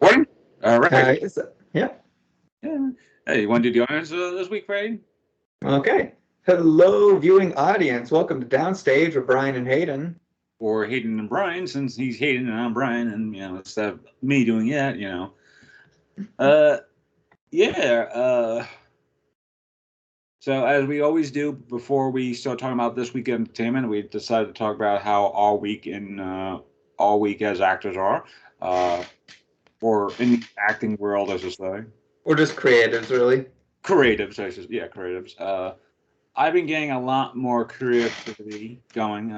Recording? All right. Yeah. Yeah. Hey, you want to do the honors this week, Friday? Okay. Hello, viewing audience. Welcome to Downstage with Bryan and Hayden. Or Hayden and Bryan, since he's Hayden and I'm Bryan, and instead of me doing that, yeah. So as we always do before we start talking about this week entertainment, we decided to talk about how all week as actors are, or in the acting world, I should say. Or just creatives, really. Creatives, creatives. I've been getting a lot more creativity going.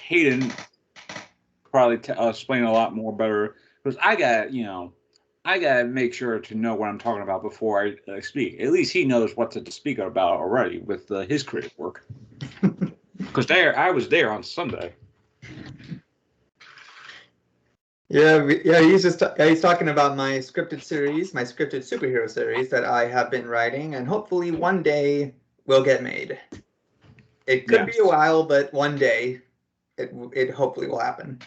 Hayden probably explain a lot more better because I gotta make sure to know what I'm talking about before I speak. At least he knows what to speak about already with his creative work. Because I was there on Sunday. Yeah, he's talking about my scripted superhero series that I have been writing, and hopefully one day will get made. It could be a while, but one day it hopefully will happen.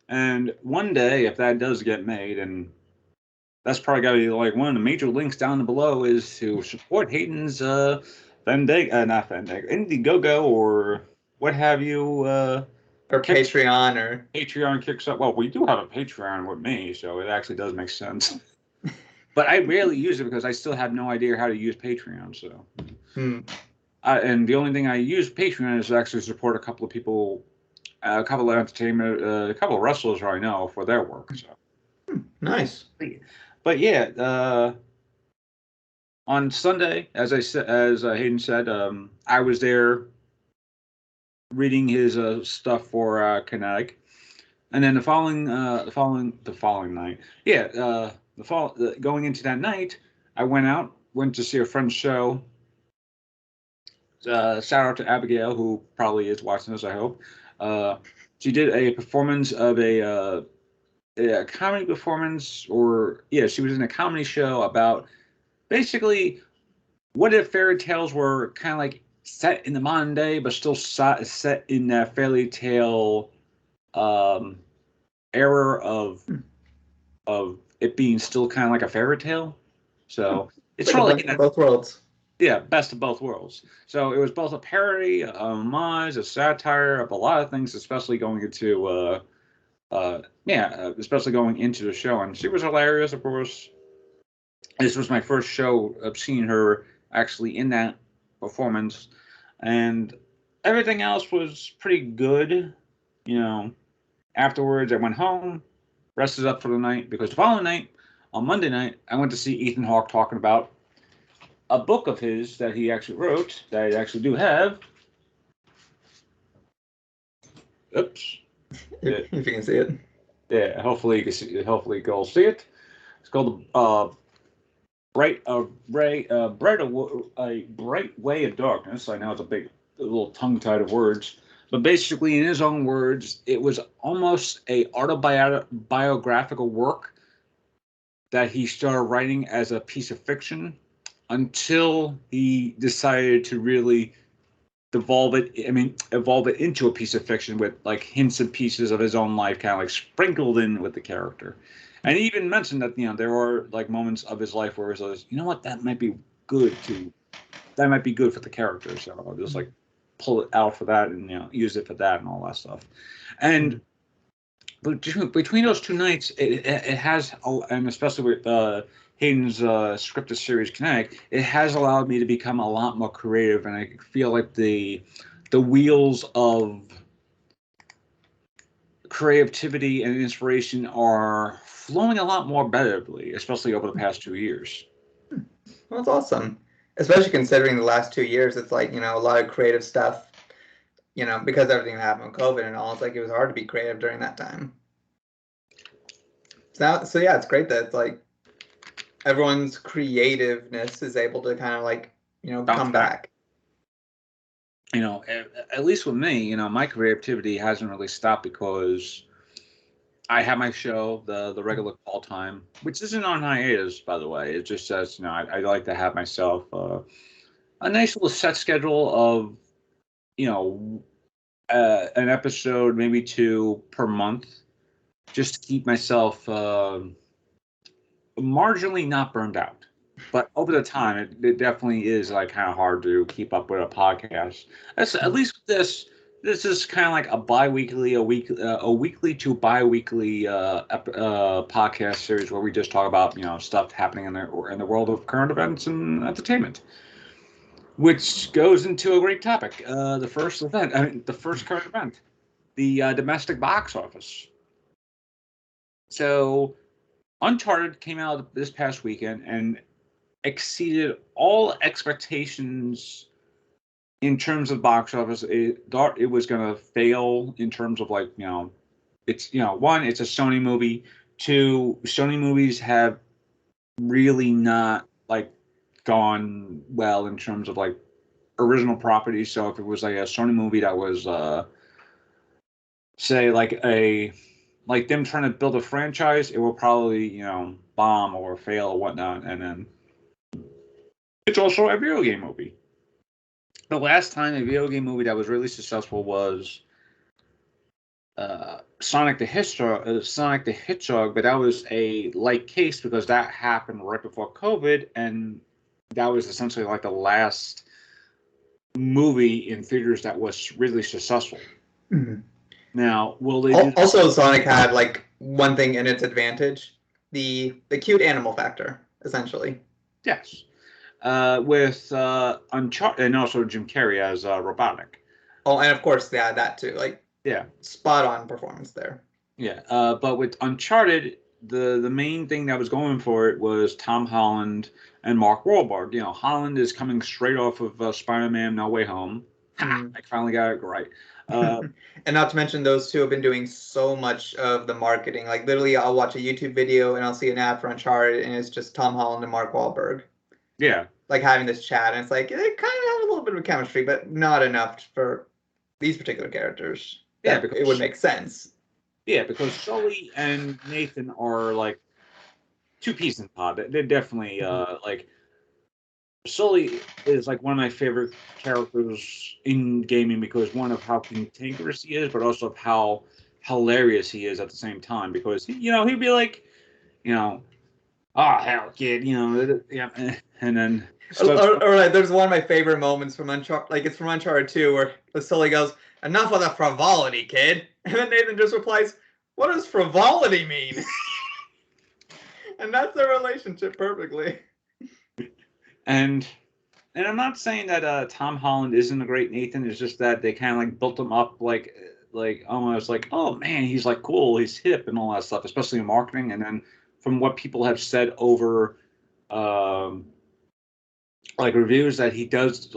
And one day, if that does get made, and that's probably got to be like one of the major links down below is to support Hayden's Indiegogo or what have you. Or Patreon or Kickstarter. Well, we do have a Patreon with me, so it actually does make sense. But I rarely use it because I still have no idea how to use Patreon. So, and the only thing I use Patreon is to actually support a couple of people, a couple of entertainment, a couple of wrestlers I know for their work. So nice. But yeah, on Sunday, as Hayden said, I was there reading his stuff for Kinetic, and then the following night, going into that night, I went to see a friend's show. Shout out to Abigail, who probably is watching this, I hope. She did a performance of a comedy performance, she was in a comedy show about basically what if fairy tales were kind of like set in the modern day, but still set in that fairy tale era of it being still kind of like a fairy tale. So it's sort of like both worlds. Yeah, best of both worlds. So it was both a parody, a homage, a satire of a lot of things, especially going into especially going into the show. And she was hilarious, of course. This was my first show of seeing her actually in that performance, and everything else was pretty good. Afterwards I went home, rested up for the night, because the following night, on Monday night, I went to see Ethan Hawke talking about a book of his that he actually wrote, that I actually do have. Oops. If you can see it. Yeah, hopefully you can see it. Hopefully you can all see it. It's called A Bright Way of Darkness. I know it's a little tongue-tied of words, but basically, in his own words, it was almost a autobiographical work that he started writing as a piece of fiction until he decided to really evolve it into a piece of fiction with like hints and pieces of his own life kind of like sprinkled in with the character. And he even mentioned that, there were like moments of his life where he was, that might be good for the character. So I'll just like pull it out for that and, use it for that and all that stuff. And between those two nights, it has, and especially with Hayden's scripted series Kinetic, it has allowed me to become a lot more creative, and I feel like the wheels of creativity and inspiration are flowing a lot more betterly, especially over the past 2 years. Well, that's awesome, especially considering the last 2 years. It's like, a lot of creative stuff, because everything happened with COVID and all. It's like it was hard to be creative during that time. So yeah, it's great that it's like everyone's creativeness is able to kind of like, come back. At least with me, my creativity hasn't really stopped because I have my show, the regular call time, which isn't on hiatus, by the way. It just says, I like to have myself a nice little set schedule of, an episode, maybe 2 per month. just to keep myself marginally not burned out. But over the time, it definitely is like kind of hard to keep up with a podcast. At least this is kind of like a bi-weekly, a weekly to bi-weekly podcast series where we just talk about stuff happening in the world of current events and entertainment, which goes into a great topic. The first current event, the domestic box office. So, Uncharted came out this past weekend and exceeded all expectations in terms of box office. It thought it was going to fail in terms of it's one, it's a Sony movie. Two, Sony movies have really not gone well in terms of original properties. So if it was like a Sony movie that was say like them trying to build a franchise, it will probably bomb or fail or whatnot. And then it's also a video game movie. The last time a video game movie that was really successful was Sonic the Hedgehog, but that was a light case because that happened right before COVID, and that was essentially like the last movie in theaters that was really successful. Mm-hmm. Now, will they also Sonic had one thing in its advantage, the cute animal factor, essentially. Yes. With Uncharted, and also Jim Carrey as Robotnik. Oh, and of course, yeah, that too. Spot on performance there. Yeah, but with Uncharted, the main thing that was going for it was Tom Holland and Mark Wahlberg. Holland is coming straight off of Spider-Man: No Way Home. I finally got it right. And not to mention, those two have been doing so much of the marketing. Literally, I'll watch a YouTube video and I'll see an ad for Uncharted, and it's just Tom Holland and Mark Wahlberg. Yeah. Having this chat, and it's they kind of have a little bit of chemistry, but not enough for these particular characters. Yeah, because it would make sense. Yeah, because Sully and Nathan are two peas in a pod. They're definitely Sully is one of my favorite characters in gaming because one of how cantankerous he is, but also of how hilarious he is at the same time. Because he'd be oh hell, kid, yeah, and then. All right, there's one of my favorite moments from Uncharted. It's from Uncharted 2 where Sully goes, "Enough of the frivolity, kid," and then Nathan just replies, "What does frivolity mean?" And that's their relationship perfectly. And I'm not saying that Tom Holland isn't a great Nathan. It's just that they kind of built him up almost oh man, he's cool, he's hip and all that stuff, especially in marketing. And then from what people have said over reviews, that he does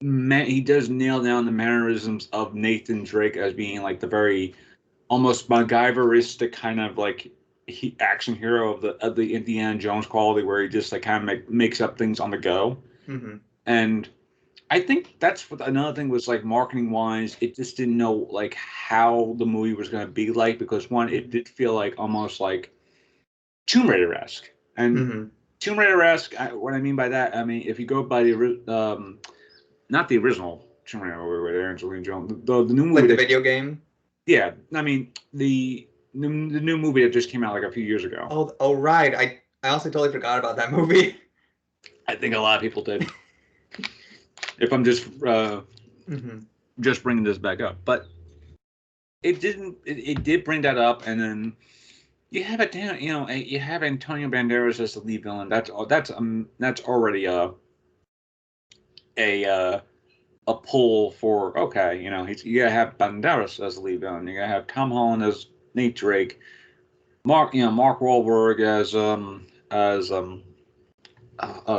he does nail down the mannerisms of Nathan Drake as being the very almost MacGyveristic kind of action hero of the Indiana Jones quality, where he just kind of makes up things on the go. Mm-hmm. And I think that's what another thing was marketing wise, it just didn't know how the movie was going to be because one, it did feel almost Tomb Raider-esque. And Tomb Raider-esque, what I mean by that, if you go by the not the original Tomb Raider with Angelina Jones, the new movie, the video game. Yeah, the new movie that just came out a few years ago. Oh right. I honestly totally forgot about that movie. I think a lot of people did. If I'm just just bringing this back up, but it didn't. It did bring that up, and then you have it down. You have Antonio Banderas as the lead villain. That's already a pull for okay. You gotta have Banderas as the lead villain. You gotta have Tom Holland as Nate Drake, Mark Wahlberg as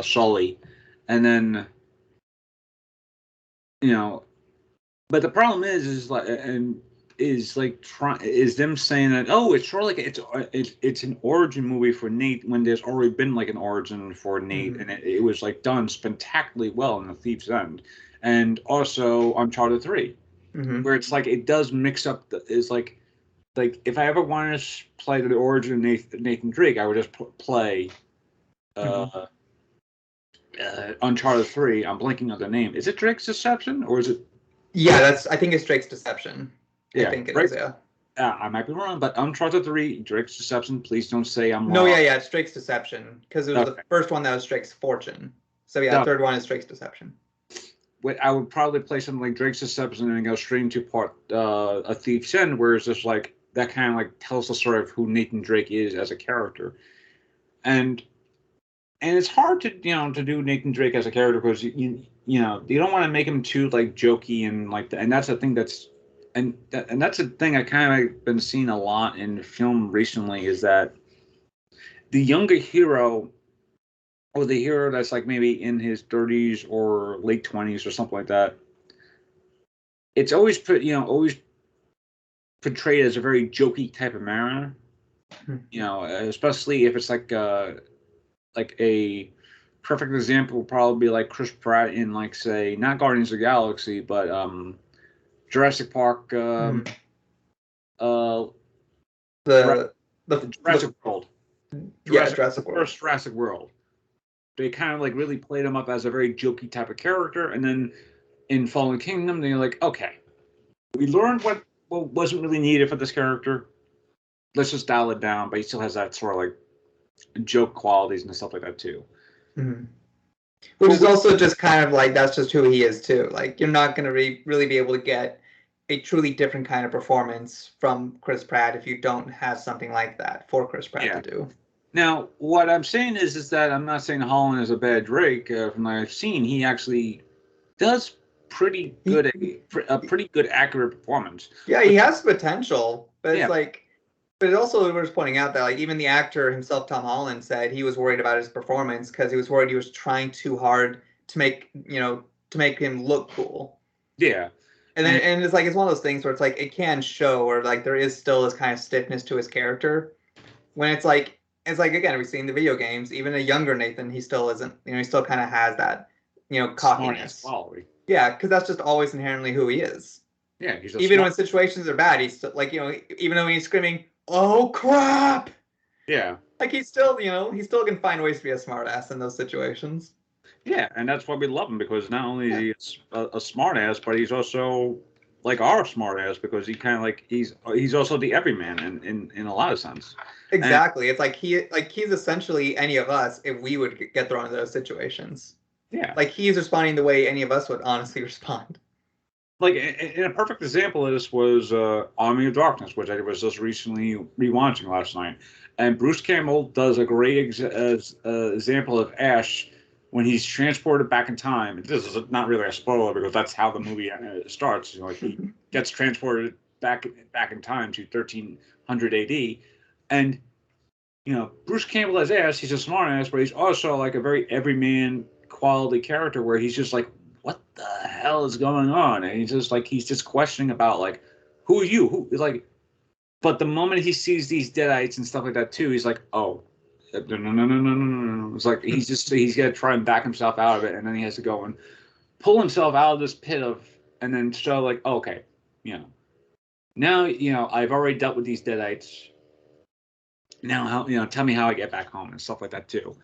Sully, and then but the problem is them saying that it's sort of it's an origin movie for Nate when there's already been an origin for Nate, and it was done spectacularly well in The Thief's End, and also Uncharted 3, where it's it does mix up if I ever wanted to play the origin of Nathan Drake, I would just play Uncharted 3. I'm blanking on the name. Is it Drake's Deception or is it? Yeah, I think it's Drake's Deception. Yeah, I think it is. Yeah. I might be wrong, but Uncharted 3, Drake's Deception. Please don't say I'm No, wrong. yeah, it's Drake's Deception because it was the first one that was Drake's Fortune. So yeah, the third one is Drake's Deception. I would probably play something like Drake's Deception and then go straight into part A Thief's End, where it's just like that kind of like tells the story of who Nathan Drake is as a character, and it's hard to to do Nathan Drake as a character because you don't want to make him too like jokey and like and that's the thing that's and that's a thing I kind of been seeing a lot in film recently is that the younger hero or the hero that's like maybe in his 30s or late 20s or something like that, it's always always portrayed as a very jokey type of manner, especially if it's like a perfect example would probably be like Chris Pratt in like say not Guardians of the Galaxy but Jurassic Park the Jurassic World. Jurassic World. First Jurassic World. They kind of like really played him up as a very jokey type of character, and then in Fallen Kingdom, they're like, okay, we learned what wasn't really needed for this character. Let's just dial it down, but he still has that sort of like joke qualities and stuff like that too. Mm-hmm. Which is also just kind of like that's just who he is too. Like you're not going to really be able to get a truly different kind of performance from Chris Pratt if you don't have something like that for Chris Pratt to do. Now, what I'm saying is that I'm not saying Holland is a bad Drake. From what I've seen, he actually does pretty good, a pretty good accurate performance. Yeah, he has potential, but it's like, but it also was pointing out that like even the actor himself, Tom Holland, said he was worried about his performance because he was worried he was trying too hard to make him look cool. Yeah. And then and it's like it's one of those things where it's like it can show or like there is still this kind of stiffness to his character when it's like again we've seen the video games even a younger Nathan he still isn't he still kind of has that cockiness. Yeah, because that's just always inherently who he is. Yeah, he's even when situations are bad he's still like even though he's screaming oh crap. Yeah, like he still can find ways to be a smart ass in those situations. Yeah, and that's why we love him because not only is he a smart ass, but he's also like our smart ass because he kind of like he's also the everyman in a lot of sense. Exactly, and it's like he's essentially any of us if we would get thrown into those situations. Yeah, like he's responding the way any of us would honestly respond. Like in a perfect example of this was Army of Darkness, which I was just recently rewatching last night, and Bruce Campbell does a great example of Ash. When he's transported back in time, this is not really a spoiler because that's how the movie starts. He gets transported back in time to 1300 AD, and Bruce Campbell as Ash, he's a smart ass, but he's also like a very everyman quality character where he's just like, what the hell is going on? And he's just questioning about like, who are you? Who like? But the moment he sees these Deadites and stuff like that too, he's like, oh. No. It's like he's got to try and back himself out of it, and then he has to go and pull himself out of this pit and then show like, okay, now I've already dealt with these Deadites. Now how tell me how I get back home and stuff like that too.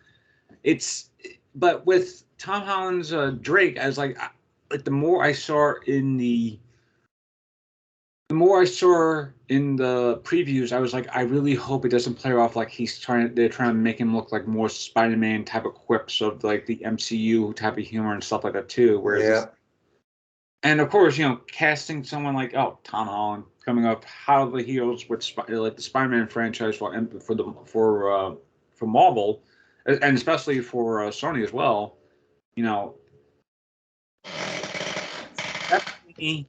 But with Tom Holland's Drake, I was like the more I saw in the previews, I was like, I really hope it doesn't play off like they're trying to make him look like more Spider-Man type of quips of like the MCU type of humor and stuff like that too. Whereas and of course, casting someone like Tom Holland coming up out of the heels with like the Spider-Man franchise for Marvel, and especially for Sony as well, definitely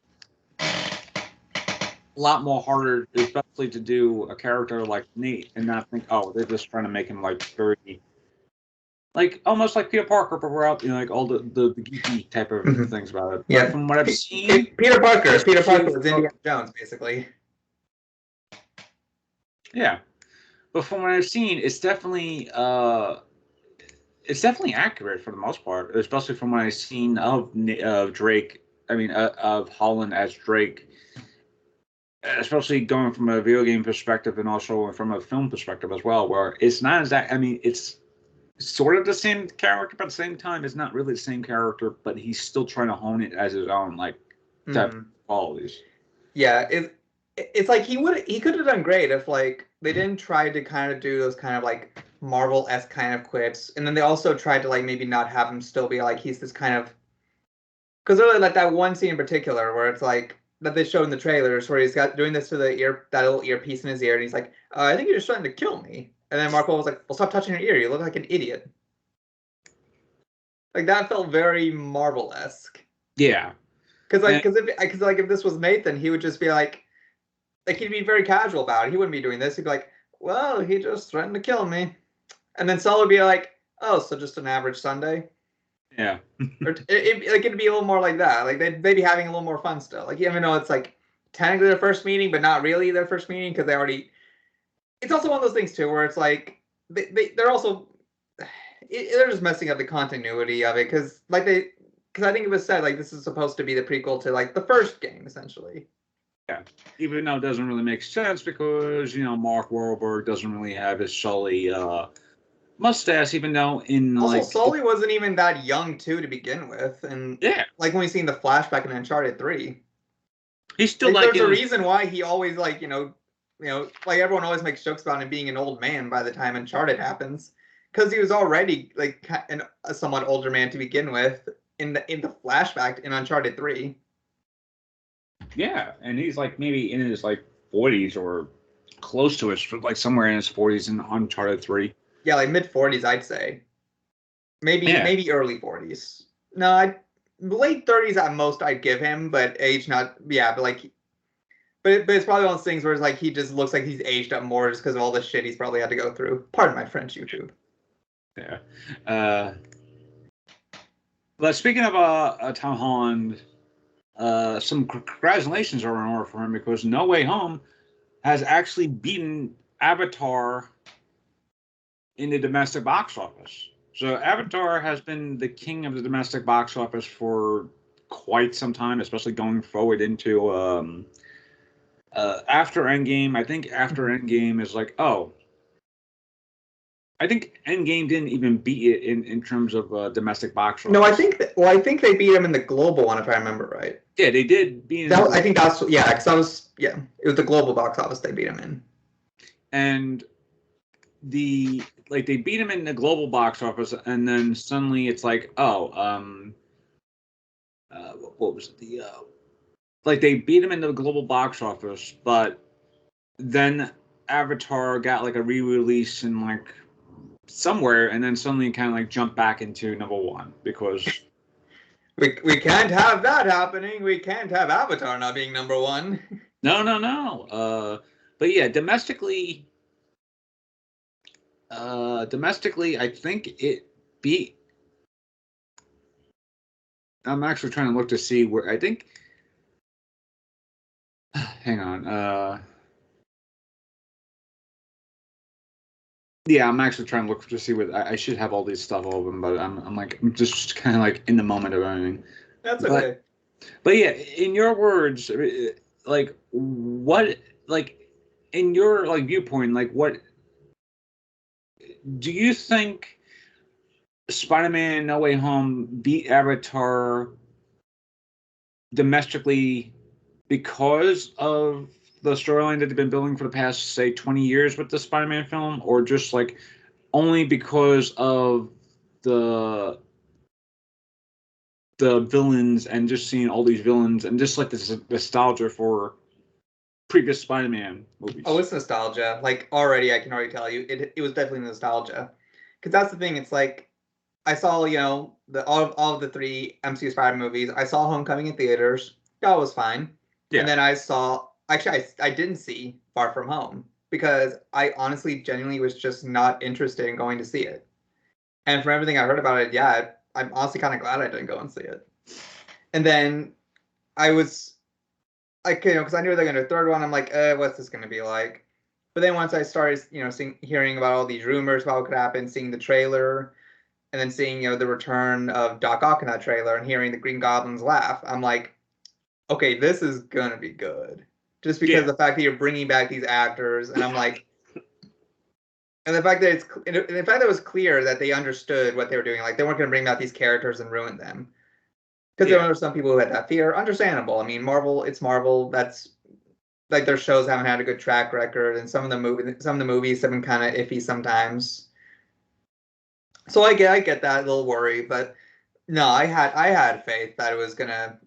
a lot more harder, especially to do a character like Nate and not think, they're just trying to make him like very, like almost like Peter Parker, but we're out, like all the geeky type of things about it. Yeah, but from what I've seen, Peter Parker is Indiana Jones, basically. Yeah, but from what I've seen, it's definitely accurate for the most part, especially from what I've seen of Drake. I mean, of Holland as Drake. Especially going from a video game perspective and also from a film perspective as well, where it's not exact. I mean, it's sort of the same character, but at the same time, it's not really the same character. But he's still trying to hone it as his own, like type of qualities. Yeah, it's like he could have done great if like they didn't try to kind of do those kind of like Marvel-esque kind of quips, and then they also tried to like maybe not have him still be like he's this kind of, because really like that one scene in particular where it's like that they showed in the trailers where he's got doing this to the ear, that little earpiece in his ear, and he's like, I think you're just trying to kill me. And then Marco was like, well, stop touching your ear. You look like an idiot. Like that felt very Marvel-esque. Yeah. Because if this was Nathan, he would just be like he'd be very casual about it. He wouldn't be doing this. He'd be like, well, he just threatened to kill me. And then Saul would be like, oh, so just an average Sunday. Yeah. Or it'd be a little more like that. Like they'd be having a little more fun still. Like even though it's like technically their first meeting, but not really their first meeting because they already. It's also one of those things too where it's like they're also they're just messing up the continuity of it because I think it was said like this is supposed to be the prequel to like the first game essentially. Yeah, even though it doesn't really make sense because Mark Wahlberg doesn't really have his Sully mustache, even though in also like Sully wasn't even that young too to begin with, and yeah, like when we seen the flashback in Uncharted 3, he's still like like there's a reason why he always like like everyone always makes jokes about him being an old man by the time Uncharted happens, because he was already like a somewhat older man to begin with in the flashback in Uncharted 3. Yeah, and he's like maybe in his like 40s or close to it, like somewhere in his 40s in Uncharted 3. Yeah, like mid 40s, I'd say. Maybe early 40s. No, late 30s at most I'd give him, but age not. Yeah, but like, but it's probably one of those things where it's like he just looks like he's aged up more just because of all the shit he's probably had to go through. Pardon my French, YouTube. Yeah. But speaking of Tom Holland, some congratulations are in order for him because No Way Home has actually beaten Avatar in the domestic box office. So Avatar has been the king of the domestic box office for quite some time, especially going forward into after Endgame. I think after Endgame is like, I think Endgame didn't even beat it in terms of domestic box office. No, I think they beat him in the global one if I remember right. Yeah, they did beat him. I think that's because it was the global box office they beat him in. And they beat him in the global box office, and then suddenly it's like, what was it? They beat him in the global box office, but then Avatar got like a re-release in like somewhere, and then suddenly kind of like jumped back into number one because we can't have that happening. We can't have Avatar not being number one. No. But yeah, domestically, I think it beat. I'm actually trying to look to see where I think. Hang on. Yeah, I'm actually trying to look to see what I should have all these stuff open, but I'm just kind of like in the moment of everything. That's okay. But yeah, in your words, like what, like in your like viewpoint, like what do you think Spider-Man No Way Home beat Avatar domestically because of the storyline that they've been building for the past, say, 20 years with the Spider-Man film, or just like only because of the villains and just seeing all these villains and just like this nostalgia for previous Spider-Man movies? Oh, it's nostalgia. Like already, I can already tell you, it was definitely nostalgia. Because that's the thing. It's like I saw, all of the 3 MCU Spider movies. I saw Homecoming in theaters. That was fine. Yeah. And then I saw. Actually, I didn't see Far From Home because I honestly, genuinely was just not interested in going to see it. And from everything I heard about it, yeah, I'm honestly kind of glad I didn't go and see it. And then I was, because I knew they're going to do a third one. I'm like, what's this going to be like? But then once I started, hearing about all these rumors about what could happen, seeing the trailer, and then seeing, the return of Doc Ock in that trailer and hearing the Green Goblin's laugh, I'm like, okay, this is going to be good. Just because of the fact that you're bringing back these actors, and I'm like, and the fact that it was clear that they understood what they were doing, like they weren't going to bring back these characters and ruin them. Because there were some people who had that fear. Understandable. I mean, Marvel, it's Marvel. That's like their shows haven't had a good track record, and some of the movies have been kind of iffy sometimes. So I get that little worry, but no, I had faith that it was gonna,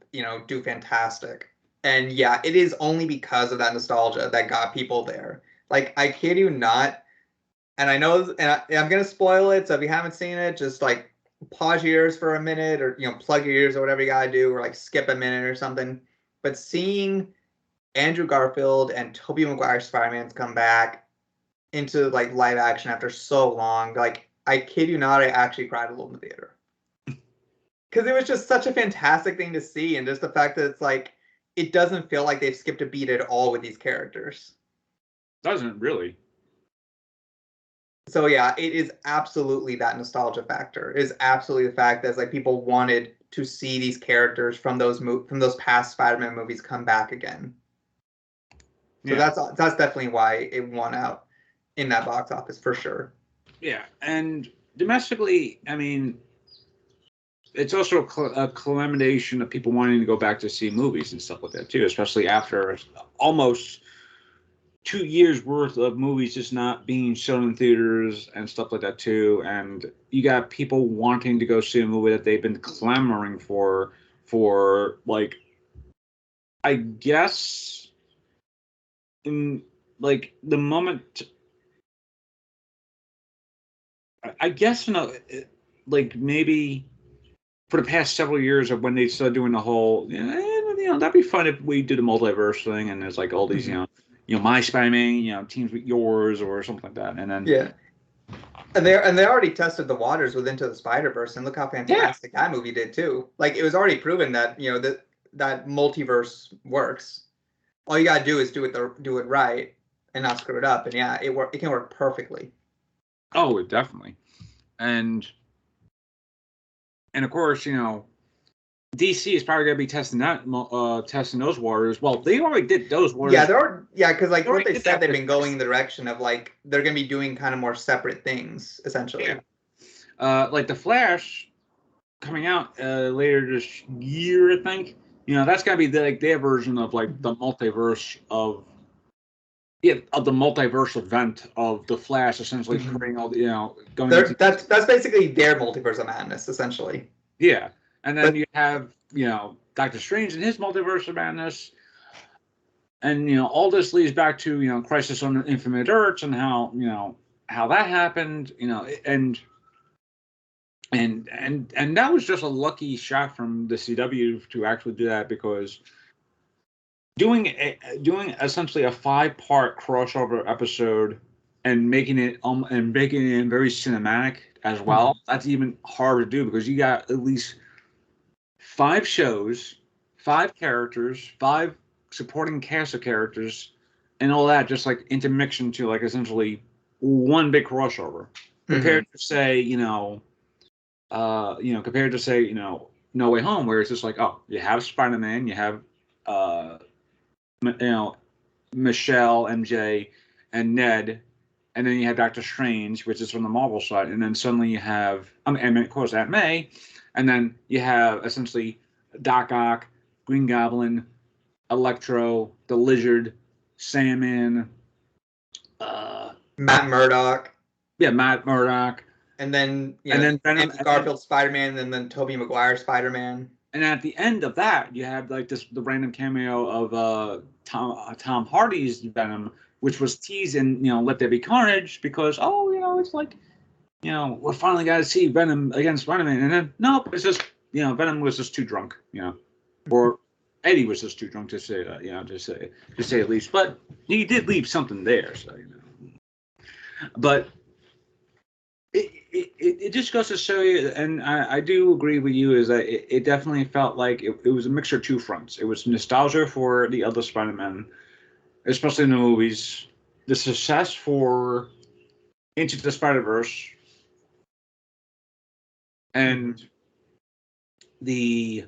do fantastic. And yeah, it is only because of that nostalgia that got people there. Like, I kid you not, and I know, I'm gonna spoil it, so if you haven't seen it, just like pause your ears for a minute, or plug your ears or whatever you gotta do, or like skip a minute or something. But seeing Andrew Garfield and Tobey Maguire's Spider-Man come back into like live action after so long, like, I kid you not, I actually cried a little in the theater. Because it was just such a fantastic thing to see, and just the fact that it's like, it doesn't feel like they've skipped a beat at all with these characters. Doesn't really. So yeah, it is absolutely that nostalgia factor. It is absolutely the fact that it's like people wanted to see these characters from those past Spider-Man movies come back again. So yeah, that's definitely why it won out in that box office for sure. Yeah, and domestically, I mean, it's also a culmination of people wanting to go back to see movies and stuff like that too, especially after almost 2 years worth of movies just not being shown in theaters and stuff like that too. And you got people wanting to go see a movie that they've been clamoring for like, I guess, in like the moment, I guess, like maybe for the past several years of when they started doing the whole, that'd be fun if we did a multiverse thing, and there's like all these, my Spider-Man, teams with yours or something like that, and then yeah, and they already tested the waters with Into the Spider-Verse, and look how fantastic that movie did too. Like, it was already proven that that multiverse works. All you gotta do is do it right and not screw it up, and yeah, it can work perfectly. Oh, definitely, and of course, DC is probably going to be testing those waters. Well, they already did those waters. Yeah, because like what they said, they've been going in the direction of like they're going to be doing kind of more separate things essentially. Yeah. Like the Flash coming out later this year, I think. That's going to be their version of like the multiverse of the multiverse event of the Flash, essentially creating all the going. That's basically their multiverse of madness, essentially. Yeah. And then you have, Doctor Strange and his multiverse of madness. And, all this leads back to, Crisis on Infinite Earths and how that happened, and that was just a lucky shot from the CW to actually do that, because doing essentially a 5-part crossover episode and making it very cinematic as well, that's even harder to do, because you got at least 5 shows, 5 characters, 5 supporting cast of characters, and all that just like intermixed into like essentially one big crossover. Compared to say, compared to say, No Way Home, where it's just like, oh, you have Spider-Man, you have Michelle, MJ, and Ned, and then you have Doctor Strange, which is from the Marvel side, and then suddenly you have, and of course Aunt May. And then you have essentially Doc Ock, Green Goblin, Electro, the Lizard, Sandman, Matt Murdock. Yeah, Matt Murdock. And then Venom, Andrew Garfield Spider-Man, and then Tobey Maguire Spider-Man. And at the end of that, you have like the random cameo of Tom Hardy's Venom, which was teased in Let There Be Carnage, because it's like, we're finally got to see Venom against Spider-Man, and then nope, it's just Venom was just too drunk, or Eddie was just too drunk to say that, to say at least. But he did leave something there, so But it just goes to show you, and I do agree with you, is that it definitely felt like it was a mixture of two fronts. It was nostalgia for the other Spider-Man, especially in the movies, the success for Into the Spider-Verse, and the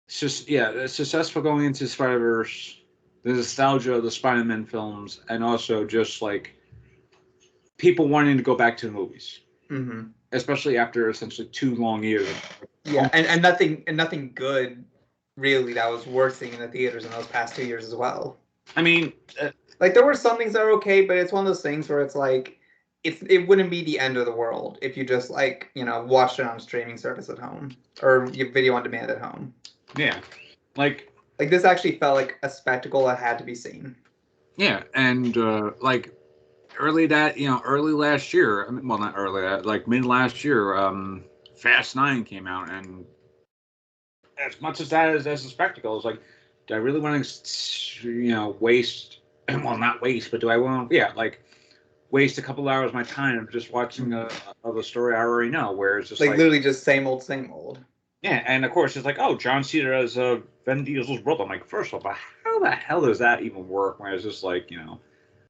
successful going into Spider-Verse, the nostalgia of the Spider-Man films, and also just like people wanting to go back to the movies, especially after essentially 2 long years. Yeah, and nothing good really that was worth seeing in the theaters in those past 2 years as well. I mean, like there were some things that are okay, but it's one of those things where it's like it wouldn't be the end of the world if you just like watched it on a streaming service at home or your video on demand at home. Yeah, like this actually felt like a spectacle that had to be seen. Yeah, and like early last year. I mean, well, not early, like mid last year. Fast 9 came out, and as much as that is as a spectacle, it's like, do I really want to, waste? Well, not waste, but do I want? Yeah, like waste a couple hours of my time just watching a story I already know, where it's just like literally just same old, same old. Yeah, and of course it's like, oh, John Cena as Vin Diesel's brother. I'm like, first of all, how the hell does that even work? When it's just like,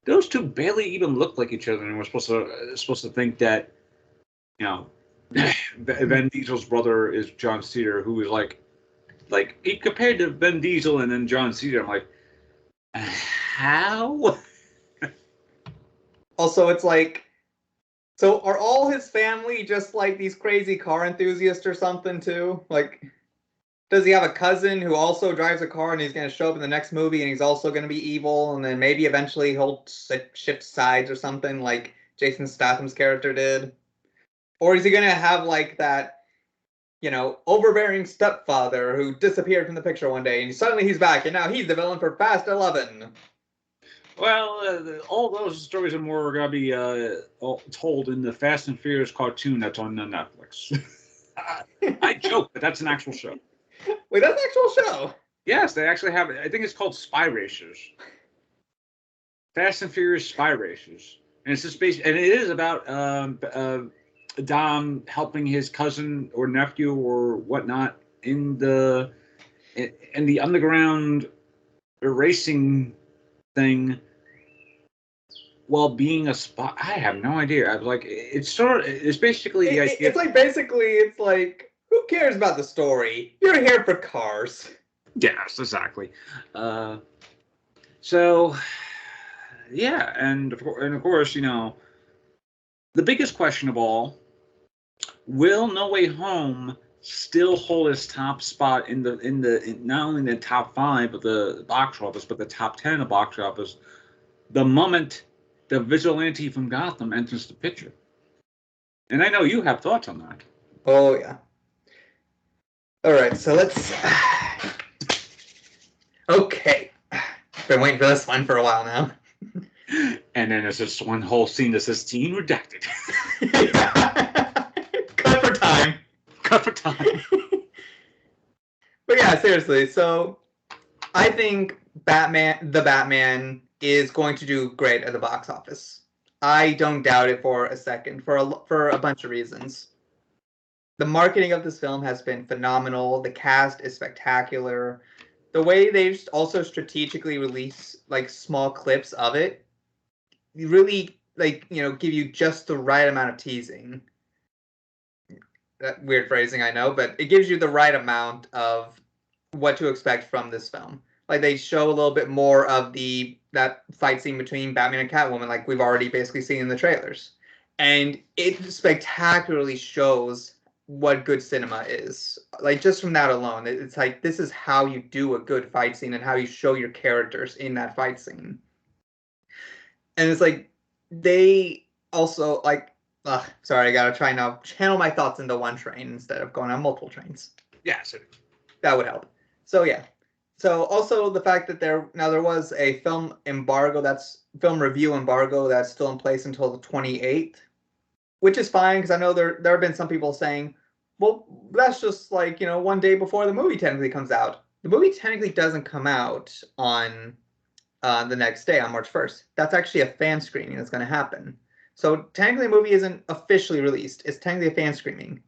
those two barely even look like each other, and we're supposed to think that, Vin Diesel's brother is John Cena, who is like he compared to Vin Diesel and then John Cena. I'm like, how? Also, it's like, so are all his family just like these crazy car enthusiasts or something too? Like, does he have a cousin who also drives a car and he's going to show up in the next movie and he's also going to be evil, and then maybe eventually he'll shift sides or something like Jason Statham's character did? Or is he going to have like that, overbearing stepfather who disappeared from the picture one day and suddenly he's back and now he's the villain for Fast 11? Well, all those stories are more going to be told in the Fast and Furious cartoon that's on Netflix. I joke, but that's an actual show. Wait, that's an actual show? Yes, they actually have it. I think it's called Spy Racers. Fast and Furious Spy Racers. And it's just based, and it is about Dom helping his cousin or nephew or whatnot in the underground racing thing while being a spy. I have no idea. I was like, it's basically the idea. It's like, who cares about the story? You're here for cars. Yes, exactly. So, yeah, and of course, the biggest question of all: will No Way Home still hold its top spot in not only in the top 5 of the box office, but the top 10 of the box office the moment the vigilante from Gotham enters the picture? And I know you have thoughts on that. Oh yeah. All right, so let's. Okay, been waiting for this one for a while now. And then there's this one whole scene that says "Teen Redacted." Cut for time. Cut for time. But yeah, seriously. So I think the Batman is going to do great at the box office. I don't doubt it for a second, for a bunch of reasons. The marketing of this film has been phenomenal. The cast is spectacular. The way they've also strategically released like small clips of it really give you just the right amount of teasing. That weird phrasing, I know, but it gives you the right amount of what to expect from this film. Like they show a little bit more of that fight scene between Batman and Catwoman, like we've already basically seen in the trailers, and it spectacularly shows what good cinema is. Like just from that alone, it's like this is how you do a good fight scene and how you show your characters in that fight scene. And it's like they also like. Sorry, I gotta try now channel my thoughts into one train instead of going on multiple trains. Yeah, so that would help. So yeah. So also the fact that there was a film review embargo that's still in place until the 28th, which is fine because I know there have been some people saying, well, that's just like, one day before the movie technically comes out. The movie technically doesn't come out on the next day on March 1st. That's actually a fan screening that's going to happen. So technically the movie isn't officially released. It's technically a fan screening.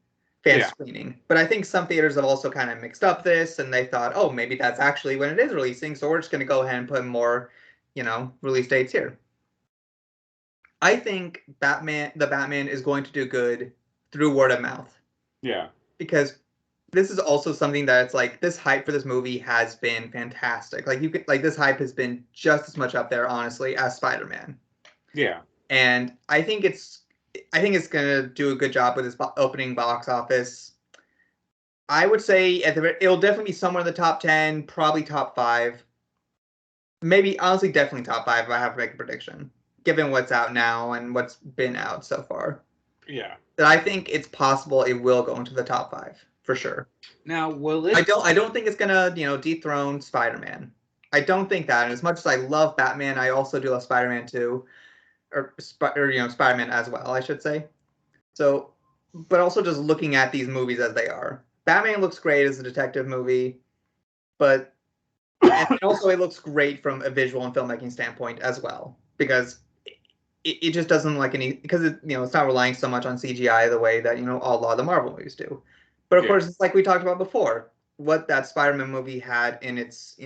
But I think some theaters have also kind of mixed up this, and they thought, oh, maybe that's actually when it is releasing, so we're just going to go ahead and put more, release dates here. I think the Batman is going to do good through word of mouth. Yeah. Because this is also something that it's like this hype for this movie has been fantastic. Like this hype has been just as much up there, honestly, as Spider-Man. Yeah. And I think it's going to do a good job with its opening box office. I would say it'll definitely be somewhere in the top 10, probably top 5. Maybe, honestly, definitely top 5 if I have to make a prediction, given what's out now and what's been out so far. Yeah. That I think it's possible it will go into the top 5 for sure. Now, will it? I don't think it's gonna dethrone Spider-Man. I don't think that. And as much as I love Batman, I also do love Spider-Man too, or Spider-Man as well, I should say. So, but also just looking at these movies as they are. Batman looks great as a detective movie, but and also it looks great from a visual and filmmaking standpoint as well, because it just doesn't like any, because it's not relying so much on CGI the way that a lot of the Marvel movies do. But of course, it's like we talked about before, what that Spider-Man movie had in its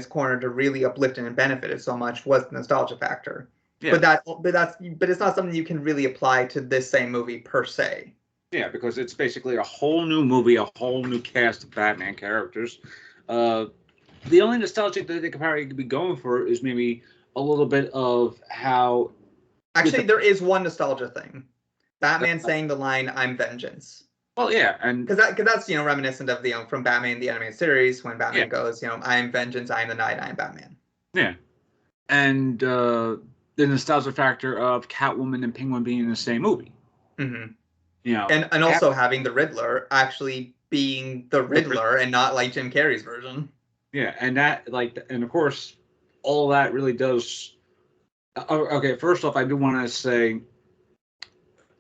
corner to really uplift and benefit it so much was the nostalgia factor. Yeah. But it's not something you can really apply to this same movie per se. Yeah, because it's basically a whole new movie, a whole new cast of Batman characters. The only nostalgic that they could probably be going for is maybe a little bit of how. Actually, there is one nostalgia thing. Batman saying the line, "I'm vengeance." Well, yeah, and because that's reminiscent of from Batman the animated series, when Batman goes, "I am vengeance, I am the night, I am Batman." Yeah, and the nostalgia factor of Catwoman and Penguin being in the same movie. Mm-hmm. And also having the Riddler actually being the Riddler and not like Jim Carrey's version. Yeah, and that and of course, all that really does. Okay, first off, I do want to say,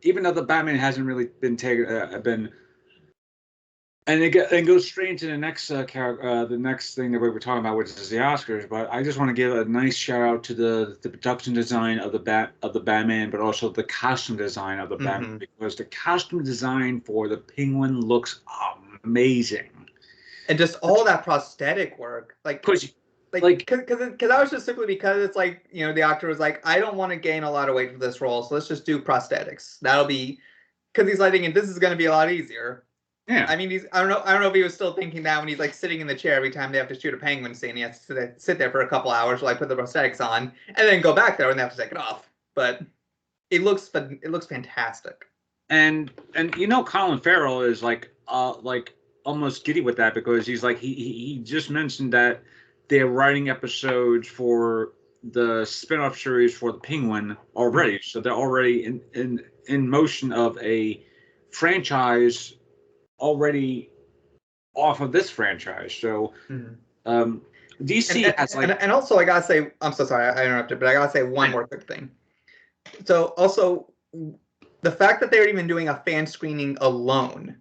even though the Batman hasn't really been taken, and it goes straight into the next the next thing that we were talking about, which is the Oscars. But I just want to give a nice shout out to the production design of the Batman, but also the costume design of the Batman, because the costume design for the Penguin looks amazing, and just all that prosthetic work, because I was just simply because it's like the actor was like, I don't want to gain a lot of weight for this role, so let's just do prosthetics. That'll be, because he's like thinking this is going to be a lot easier. Yeah. I mean, I don't know if he was still thinking that when he's like sitting in the chair every time they have to shoot a penguin scene, he has to sit there for a couple hours while I put the prosthetics on, and then go back there and they have to take it off. But it looks fantastic. And Colin Farrell is like almost giddy with that, because he's like he just mentioned that they're writing episodes for the spin-off series for the Penguin already, so they're already in motion of a franchise already off of this franchise. So DC has and also I gotta say, I'm so sorry I interrupted, but I gotta say one more quick thing. So also, the fact that they're even doing a fan screening alone,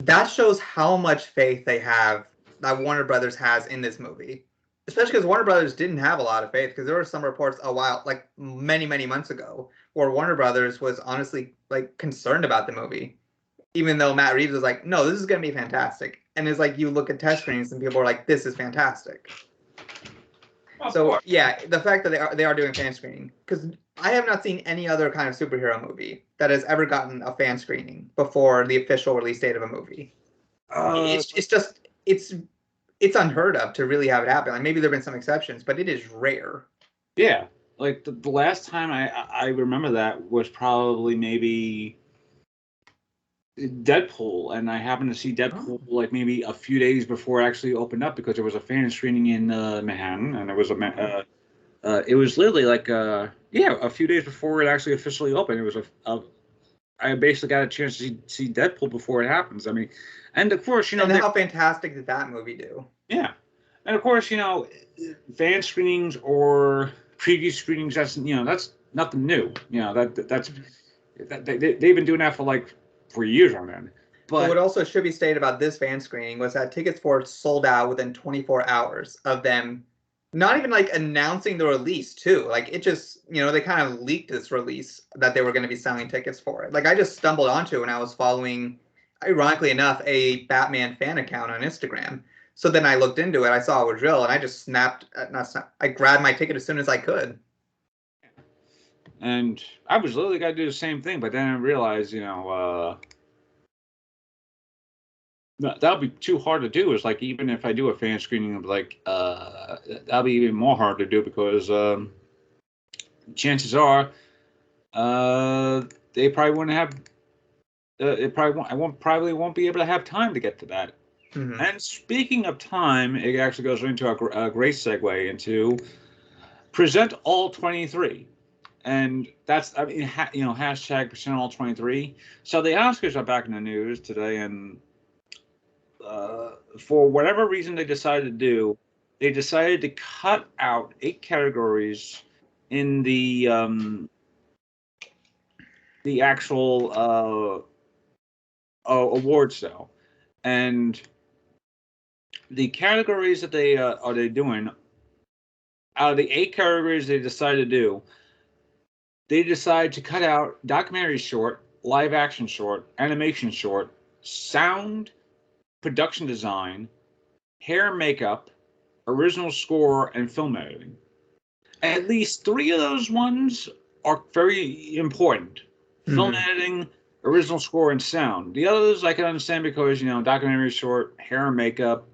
that shows how much faith they have, that Warner Brothers has in this movie. Especially because Warner Brothers didn't have a lot of faith, because there were some reports many months ago, where Warner Brothers was honestly concerned about the movie, even though Matt Reeves was like, no, this is going to be fantastic. And it's like, you look at test screens and people are like, this is fantastic. So yeah, the fact that they are doing fan screening, because I have not seen any other kind of superhero movie that has ever gotten a fan screening before the official release date of a movie. It's unheard of to really have it happen. Like, maybe there've been some exceptions, but it is rare. Yeah, like the last time I remember that was probably maybe Deadpool, and I happened to see Deadpool like maybe a few days before it actually opened up, because there was a fan screening in Manhattan, and it was it was literally like a few days before it actually officially opened. It was I basically got a chance to see Deadpool before it happens. I mean, and of course, and how fantastic did that movie do? Yeah, and of course, fan screenings or preview screenings, that's nothing new. That's they've been doing that for years on end. But what also should be stated about this fan screening was that tickets for it sold out within 24 hours of them not even announcing the release too. It just, they kind of leaked this release that they were going to be selling tickets for it. I just stumbled onto it when I was following, ironically enough, a Batman fan account on Instagram. So then I looked into it, I saw it was real, and I just I grabbed my ticket as soon as I could. And I was literally going to do the same thing, but then I realized, that'll be too hard to do. It's even if I do a fan screening, that'll be even more hard to do, because chances are they probably wouldn't have. I probably won't be able to have time to get to that. Mhm. And speaking of time, it actually goes into a great segue into present all 23. And that's, I mean, hashtag present all 23. So the Oscars are back in the news today, and for whatever reason they decided to do, they decided to cut out 8 categories in the actual award show. And the categories that they are they doing, out of the 8 categories they decided to do, they decided to cut out documentary short, live action short, animation short, sound, production design, hair and makeup, original score, and film editing. At least 3 of those ones are very important. Film Mhm. editing, original score, and sound. The others I can understand because, documentary short, hair and makeup,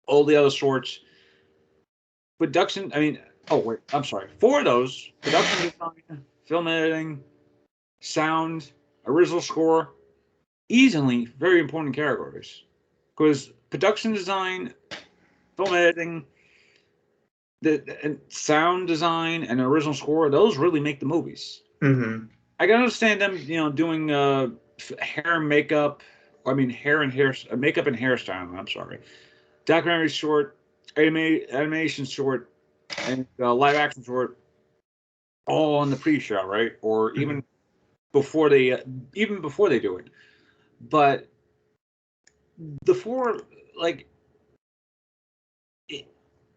all the other sorts. Production, I mean, oh, wait, I'm sorry. 4 of those, production design, film editing, sound, original score, easily very important categories. Because production design, film editing, and sound design, and original score, those really make the movies. Mhm. I can understand them, doing hair and makeup. I mean, makeup and hairstyling. I'm sorry, documentary short, animation short, and live action short, all on the pre-show, right? Or Mhm. even before they do it. But the 4, like, it,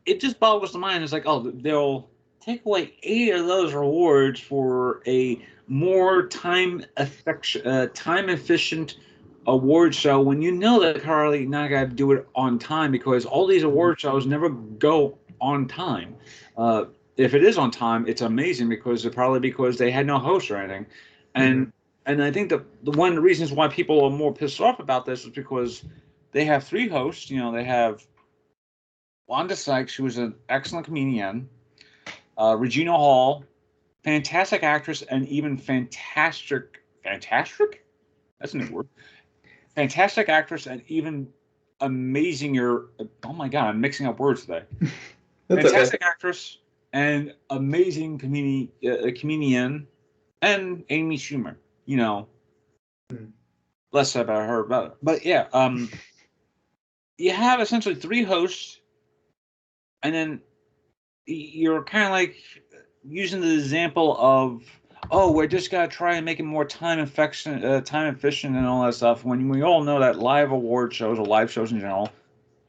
it just boggles the mind. It's like, oh, they'll take away 8 of those rewards for a more time efficient award show when you know that Carly not gonna do it on time, because all these award shows never go on time. Uh, if it is on time, it's amazing because they had no host or anything, and Mhm. and I think that one of the reasons why people are more pissed off about this is because they have 3 hosts. They have Wanda Sykes, who is an excellent comedian, Regina Hall, fantastic actress, and even fantastic? That's a new word. Fantastic actress, and even oh my God, I'm mixing up words today. That's okay. Fantastic actress and amazing comedian, and Amy Schumer. You know, Mhm. less about her, better. But yeah, you have essentially 3 hosts, and then you're kind of like using the example of, oh, we're just gotta try and make it more time efficient, and all that stuff. When we all know that live award shows or live shows in general,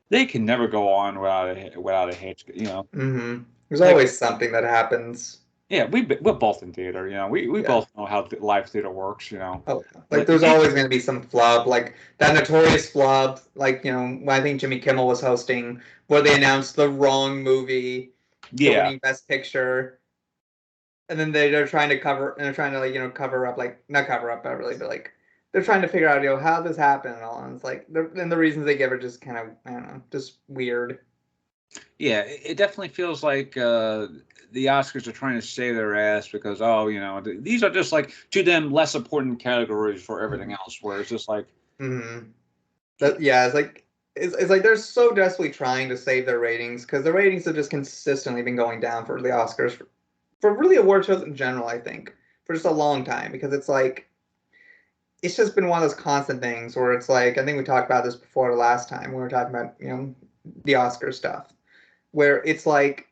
they can never go on without a hitch. Mhm. There's Like, always something that happens. yeah, we're both in theater. We Yeah. both know how live theater works. Oh, yeah. Like But there's always going to be some flub, like that notorious flub, like when I think Jimmy Kimmel was hosting, where they announced the wrong movie to yeah, winning Best Picture, and then they're trying to like cover up, like not cover up, but really, but like they're trying to figure out how this happened and all, and it's like and the reasons they give are just kind of, I don't know, just weird. yeah, it definitely feels like the Oscars are trying to save their ass because, oh, these are just like, to them, less important categories for everything else. Where it's just like, Mm-hmm. Yeah, it's like they're so desperately trying to save their ratings because the ratings have just consistently been going down for the Oscars, for really award shows in general, I think, for just a long time, because it's like it's just been one of those constant things where it's like, I think we talked about this before the last time when we were talking about the Oscar stuff, where it's like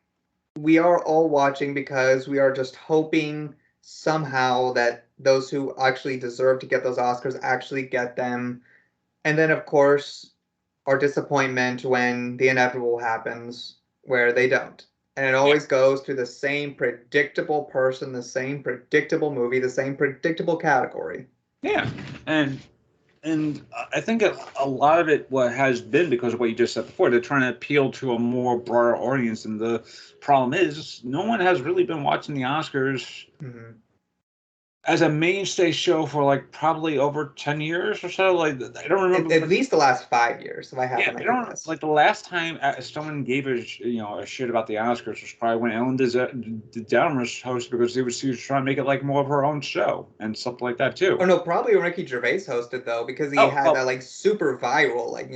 we are all watching because we are just hoping somehow that those who actually deserve to get those Oscars actually get them. And then, of course, our disappointment when the inevitable happens where they don't. And it yeah, always goes to the same predictable person, the same predictable movie, the same predictable category. yeah, and I think a lot of it what has been because of what you just said before. They're trying to appeal to a more broader audience, and the problem is no one has really been watching the Oscars Mm-hmm. as a mainstay show for like probably over 10 years or so. Like, I don't remember. At least the last 5 years, if I had Yeah, to I make a don't guess. like the last time someone gave a shit about the Oscars was probably when Ellen DeGeneres hosted, because she was trying to make it like more of her own show and stuff like that Oh too. no, probably when Ricky Gervais hosted though, because he Oh had well, that like super viral, like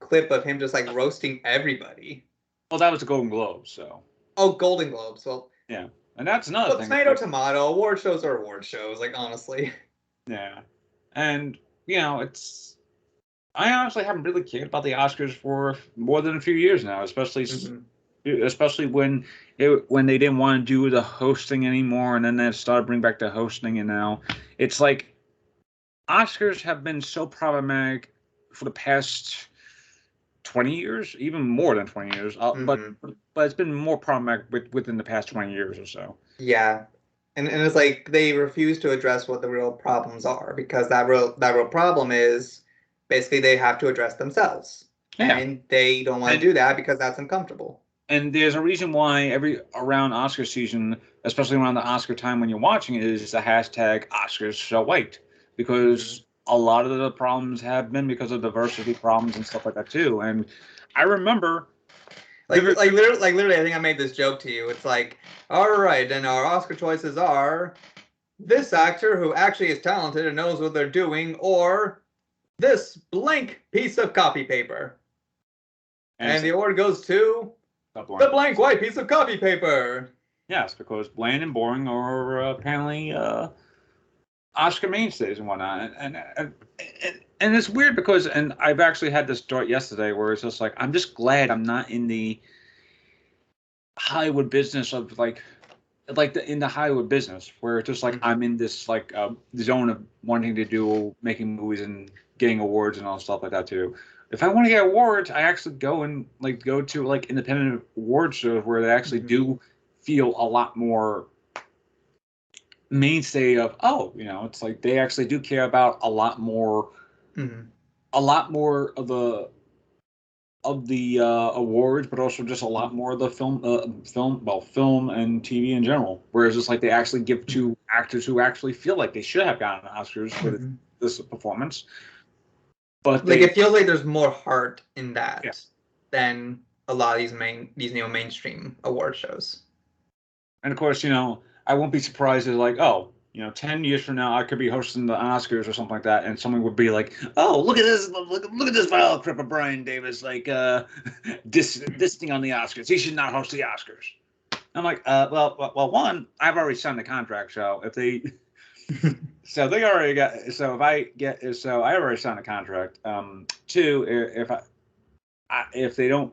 clip of him just like roasting everybody. Well, that was the Golden Globes, so. Oh, Golden Globes. Well, yeah, and that's another thing. Tomato, tomato. Award shows are award shows. Like honestly. Yeah, and I honestly haven't really cared about the Oscars for more than a few years now, especially when they didn't want to do the hosting anymore, and then they started bringing back the hosting, and now it's like Oscars have been so problematic for the past 20 years, even more than 20 years, but it's been more problematic within the past 20 years or so. Yeah. And it's like they refuse to address what the real problems are, because that real problem is basically they have to address themselves. Yeah. And they don't want to do that because that's uncomfortable. And there's a reason why around Oscar season, especially around the Oscar time when you're watching it, is the hashtag Oscars so white, because a lot of the problems have been because of diversity problems and stuff like that too. And I remember literally, I think I made this joke to you. It's like, all right, and our Oscar choices are this actor who actually is talented and knows what they're doing, or this blank piece of copy paper. And the award goes to the blank white piece of copy paper. Yes, because bland and boring are apparently Oscar mainstays and whatnot. And it's weird because, and I've actually had this thought yesterday where it's just like, I'm just glad I'm not in the Hollywood business of in the Hollywood business where it's just like I'm in this like zone of wanting to making movies and getting awards and all stuff like that too. If I want to get awards, I actually go to independent award shows where they actually do feel a lot more mainstay of it's like they actually do care about a lot more of the awards, but also just a lot more of the film and TV in general. Whereas it's like they actually give to actors who actually feel like they should have gotten Oscars for this performance. But it feels like there's more heart in that than a lot of these mainstream award shows. And of course, I won't be surprised if 10 years from now, I could be hosting the Oscars or something like that, and someone would be like, "Oh, look at this! Look at this vile crap of Brian Davis, dissing on the Oscars. He should not host the Oscars." I'm like, well, one, I've already signed the contract, so if they, I already signed the contract. Two, if they don't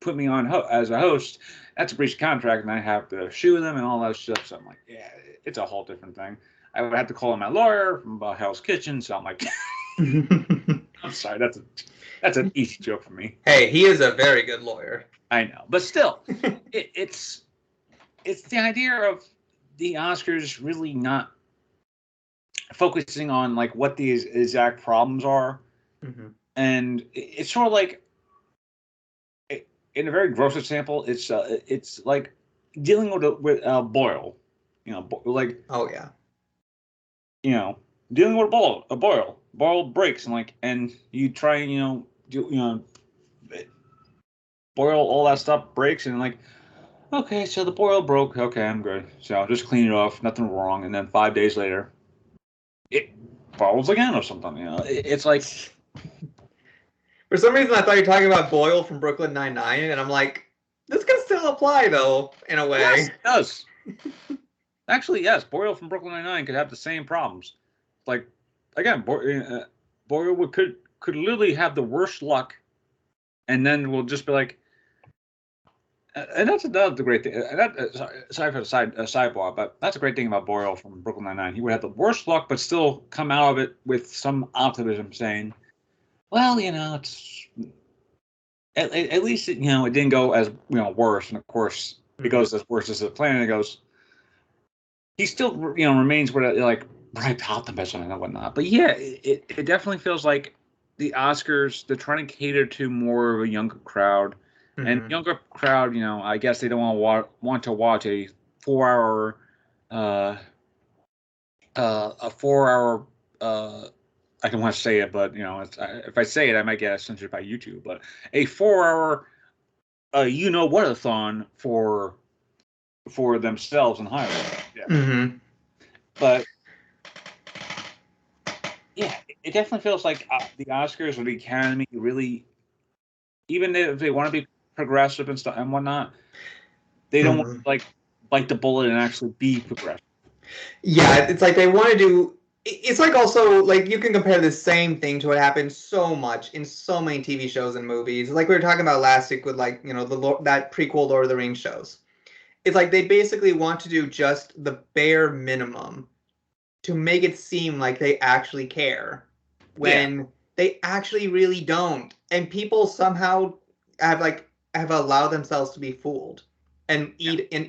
put me on as a host, that's a breach of contract, and I have to sue them and all that stuff. So I'm like, yeah, it's a whole different thing. I would have to call in my lawyer from Hell's Kitchen. So I'm like, I'm sorry, that's an easy joke for me. Hey, he is a very good lawyer. I know, but still, it's the idea of the Oscars really not focusing on like what these exact problems are, and it's sort of like, in a very gross example, it's like dealing with boil, oh yeah, dealing with a boil breaks and you try boil all that stuff breaks and okay, so the boil broke, okay, I'm good, so I'll just clean it off, nothing wrong, and then 5 days later it boils again or something. It's like. For some reason, I thought you were talking about Boyle from Brooklyn Nine-Nine, and I'm like, this can still apply, though, in a way. Yes, it does. Actually, yes, Boyle from Brooklyn Nine-Nine could have the same problems. Like, again, Boyle could literally have the worst luck, and then we'll just be like, and that's another great thing. Sorry for the sidebar, but that's a great thing about Boyle from Brooklyn Nine-Nine. He would have the worst luck, but still come out of it with some optimism, saying, well, it's at least it didn't go as worse, and of course it goes as worse as the plan. And it goes, he still remains with bright optimism and whatnot. But yeah, it definitely feels like the Oscars, they're trying to cater to more of a younger crowd, and younger crowd. I guess they don't want to watch a 4 hour I don't want to say it, but if I say it, I might get censored by YouTube. But a 4 hour, what-a-thon for themselves in Hollywood. Yeah. But yeah, it definitely feels like the Oscars or the Academy really even if they want to be progressive and stuff and whatnot, they don't want to like bite the bullet and actually be progressive. Yeah, it's like they want to do. It's like also like you can compare the same thing to what happens so much in so many TV shows and movies. Like we were talking about last week with like that prequel Lord of the Rings shows. It's like they basically want to do just the bare minimum to make it seem like they actually care when they actually really don't. And people somehow have allowed themselves to be fooled and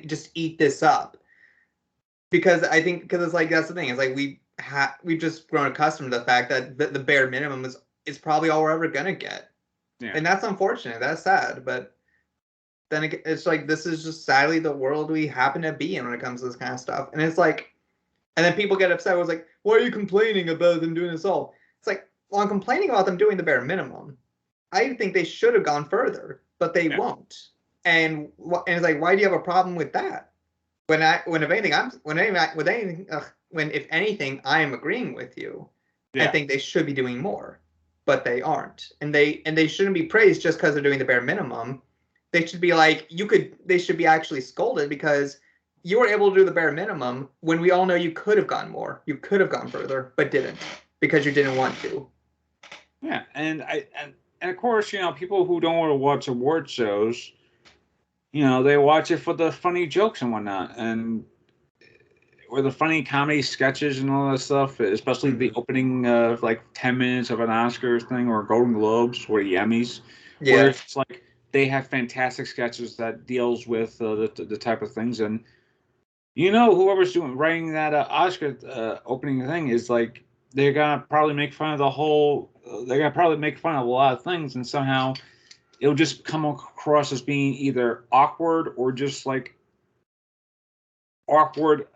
just eat this up. Because it's like that's the thing. It's like we've just grown accustomed to the fact that the bare minimum is probably all we're ever gonna get. Yeah. And that's unfortunate. That's sad, but then it's like this is just sadly the world we happen to be in when it comes to this kind of stuff. And it's like, and then people get upset. It was like, why are you complaining about them doing this all? It's like, well, I'm complaining about them doing the bare minimum. I think they should have gone further, but they won't. And it's like, why do you have a problem with that? When if anything, I am agreeing with you. Yeah. I think they should be doing more, but they aren't, and they shouldn't be praised just because they're doing the bare minimum. They should be like they should be actually scolded because you were able to do the bare minimum when we all know you could have gone more, you could have gone further, but didn't because you didn't want to. Yeah, and of course, people who don't want to watch award shows, they watch it for the funny jokes and whatnot, or the funny comedy sketches and all that stuff, especially the opening of like 10 minutes of an Oscars thing or Golden Globes or the Emmys, where it's like they have fantastic sketches that deals with the type of things. And whoever's writing that Oscar opening thing is like they're gonna probably make fun of they're gonna probably make fun of a lot of things, and somehow it'll just come across as being either awkward or just like awkward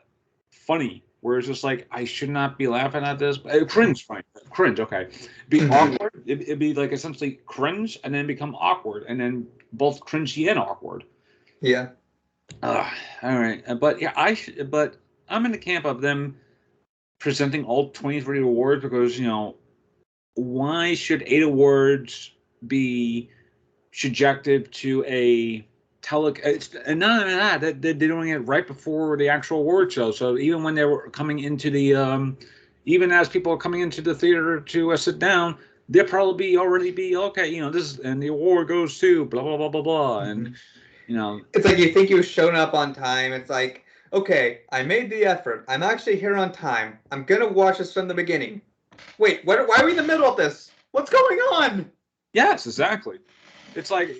funny, where it's just like I should not be laughing at this. Cringe, fine. Cringe, okay. Be awkward. It'd be like essentially cringe and then become awkward, and then both cringy and awkward. Yeah. All right, but but I'm in the camp of them presenting all 23 awards because why should 8 awards be subjective to a and not only that, they're doing it right before the actual award show. So even when they were coming into the, even as people are coming into the theater to sit down, they'll probably already be okay. This and the award goes to blah blah blah blah blah, and it's like you think you've shown up on time. It's like, okay, I made the effort. I'm actually here on time. I'm gonna watch this from the beginning. Wait, why are we in the middle of this? What's going on? Yes, exactly. It's like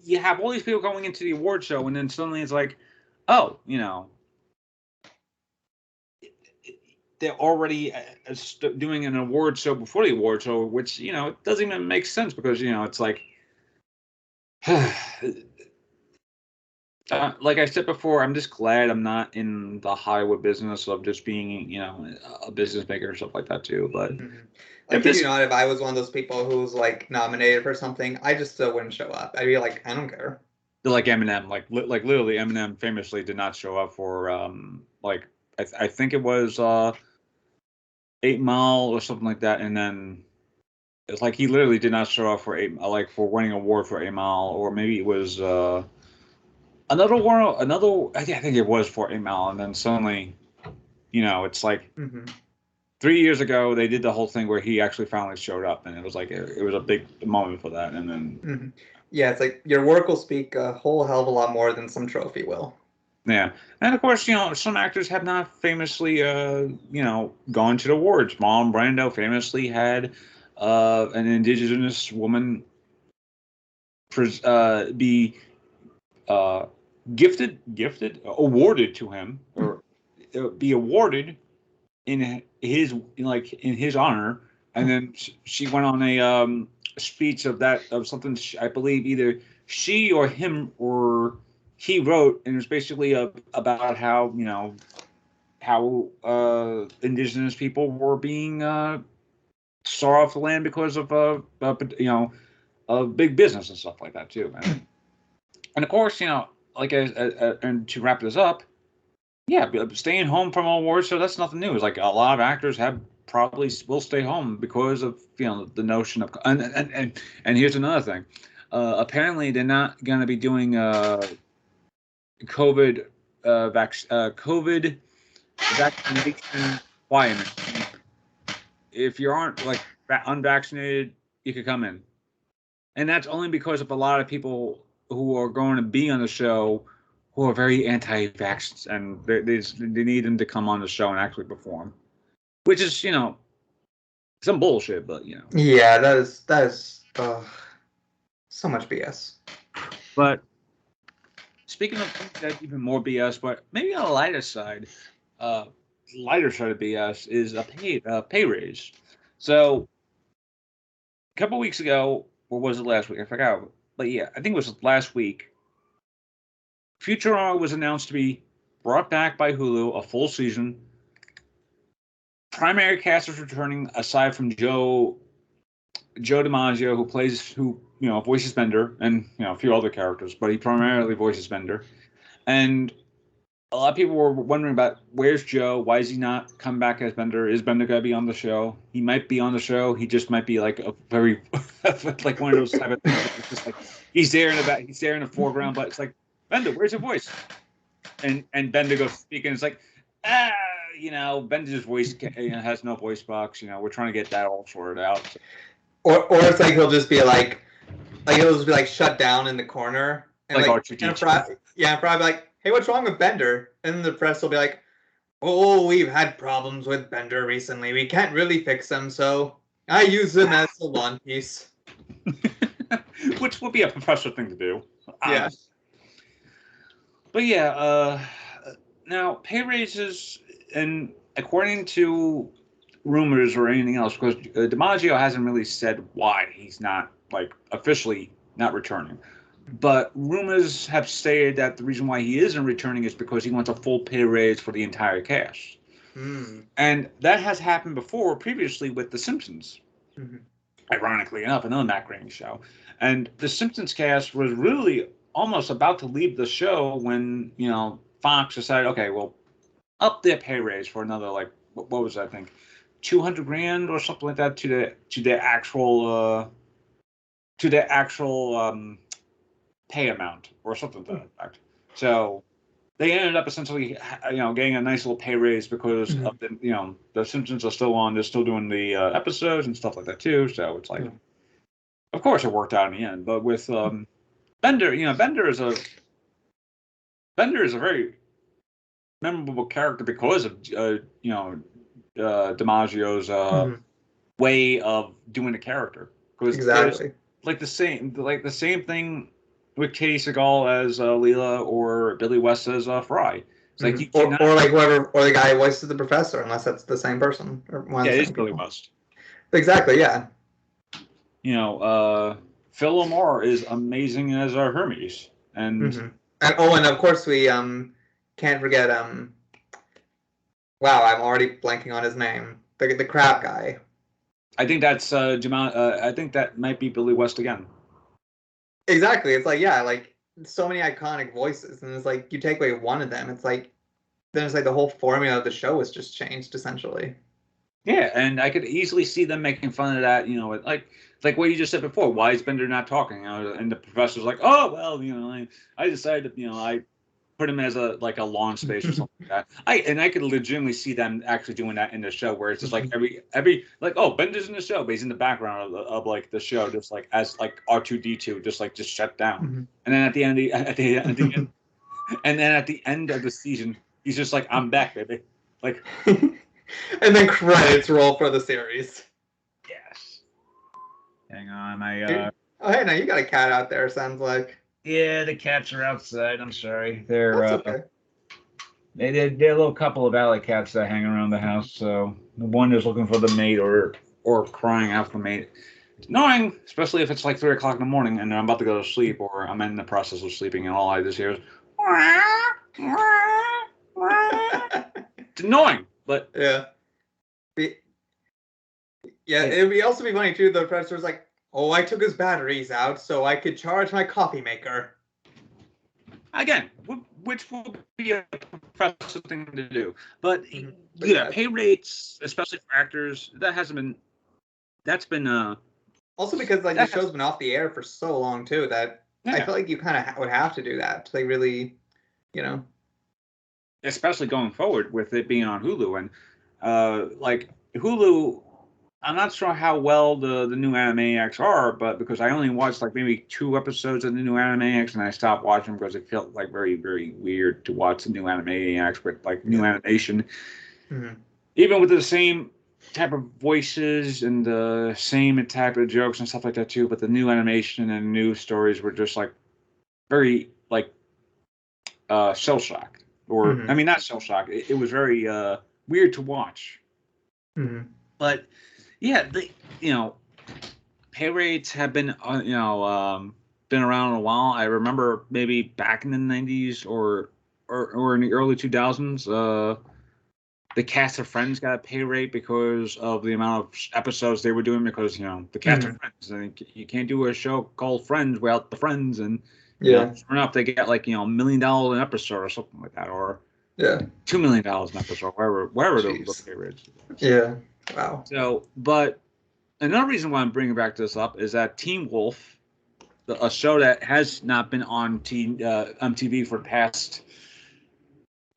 you have all these people going into the award show, and then suddenly it's like, oh, they're already doing an award show before the award show, which it doesn't even make sense because it's like, like I said before, I'm just glad I'm not in the Hollywood business of just being a business maker or stuff like that too. But if I was one of those people who's like nominated for something, I just still wouldn't show up. I'd be like, I don't care. Like Eminem, like literally Eminem famously did not show up for I think it was 8 Mile or something like that, and then it's like he literally did not show up for for winning an award for 8 Mile, or maybe it was another I think it was for 8 Mile, and then suddenly it's like 3 years ago they did the whole thing where he actually finally showed up, and it was like it was a big moment for that, and then yeah, it's like your work will speak a whole hell of a lot more than some trophy will. Yeah, and of course, some actors have not famously, gone to the awards. Marlon Brando famously had an indigenous woman be awarded to him, or be awarded in his honor, and then she went on a speech of something I believe either she or him or he wrote, and it was basically about how indigenous people were being saw off the land because of of big business and stuff like that too, man. And of course, and to wrap this up, yeah, staying home from awards show, that's nothing new. It's like a lot of actors have probably will stay home because of the notion of and here's another thing. Apparently, they're not going to be doing COVID COVID vaccination requirement. If you aren't unvaccinated, you could come in, and that's only because of a lot of people who are going to be on the show who are very anti-vax, and they need them to come on the show and actually perform, which is some bullshit, but Yeah, that is so much BS. But speaking of things that's even more BS, but maybe on a lighter side of BS is a pay raise. So a couple weeks ago, or was it last week? I forgot. But yeah, I think it was last week. Futurama was announced to be brought back by Hulu, a full season. Primary cast is returning aside from Joe DiMaggio, who voices Bender, and a few other characters, but he primarily voices Bender. And a lot of people were wondering about where's Joe? Why is he not come back as Bender? Is Bender gonna be on the show? He might be on the show. He just might be like a very like one of those type of things. It's just like he's there in the back, he's there in the foreground, but it's like, Bender, where's your voice? And Bender goes speaking. It's like, Bender's voice has no voice box. We're trying to get that all sorted out. So. Or it's like he'll just be like he'll just be like shut down in the corner and like probably like, hey, what's wrong with Bender? And the press will be like, oh, we've had problems with Bender recently. We can't really fix him, so I use him as a lawn piece. Which would be a professional thing to do. Yeah. But yeah, now pay raises, and according to rumors or anything else, because DiMaggio hasn't really said why he's not officially not returning. But rumors have stated that the reason why he isn't returning is because he wants a full pay raise for the entire cast. And that has happened previously with The Simpsons. Mm-hmm. Ironically enough, another Matt Groening show. And The Simpsons cast was really almost about to leave the show when, Fox decided, okay, well, up their pay raise for another, what was that, I think, $200,000 or something like that to their actual pay amount or something to that effect. So they ended up essentially, getting a nice little pay raise because of the Simpsons are still on. They're still doing the episodes and stuff like that too. So it's like, of course, it worked out in the end. But with Bender, Bender is a very memorable character because of DiMaggio's way of doing the character. Exactly. The same thing with Katie Seagal as Leela or Billy West as Fry. It's like you cannot... or whoever, or the guy who voices the professor, unless that's the same person. It is Billy West. Exactly. Yeah. Phil Lamar is amazing as Hermes, and and of course we can't forget wow, I'm already blanking on his name. The crab guy. I think that's Jamal. I think that might be Billy West again. Exactly. It's like so many iconic voices, and it's like you take away one of them, it's like then it's like the whole formula of the show is just changed essentially. Yeah, and I could easily see them making fun of that. Like what you just said before. Why is Bender not talking? And the professor's like, oh well, I decided, I put him as a lawn space or something like that. I could legitimately see them actually doing that in the show, where it's just like every Bender's in the show, but he's in the background of the show, just as R2-D2, just shut down. And then at the end of the season, he's just like, I'm back, baby. And then credits roll for the series. Yes. Hang on, oh hey, now you got a cat out there. Sounds like. Yeah, the cats are outside. I'm sorry. They're okay. They're a little couple of alley cats that hang around the house. So the one is looking for the mate or crying out for the mate. It's annoying, especially if it's 3:00 in the morning and I'm about to go to sleep or I'm in the process of sleeping and all I just hear is. It's annoying, but yeah. It'd be also be funny too. The professor's like, oh, I took his batteries out so I could charge my coffee maker. Again, which will be a professional thing to do. But But yeah, pay rates, especially for actors, that's been also because like the show's been off the air for so long too that I feel like you kind of would have to do that to like really, you know. Especially going forward with it being on Hulu and like Hulu. I'm not sure how well the new Animaniacs are, but because I only watched like maybe 2 episodes of the new Animaniacs and I stopped watching because it felt like very, very weird to watch the new Animaniacs with like new animation. Mm-hmm. Even with the same type of voices and the same type of jokes and stuff like that too, but the new animation and new stories were just like very like shell shocked. Or I mean not shell shocked. It was very weird to watch. Mm-hmm. But yeah, pay rates have been been around a while. I remember maybe back in the 90s or in the early 2000s, the cast of Friends got a pay rate because of the amount of episodes they were doing. Because the cast of Friends, and you can't do a show called Friends without the Friends, and sure enough, they get like $1 million an episode or something like that, or $2 million an episode, wherever the pay rates. Yeah. Wow. So, but another reason why I'm bringing back this up is that Teen Wolf, a show that has not been on MTV for the past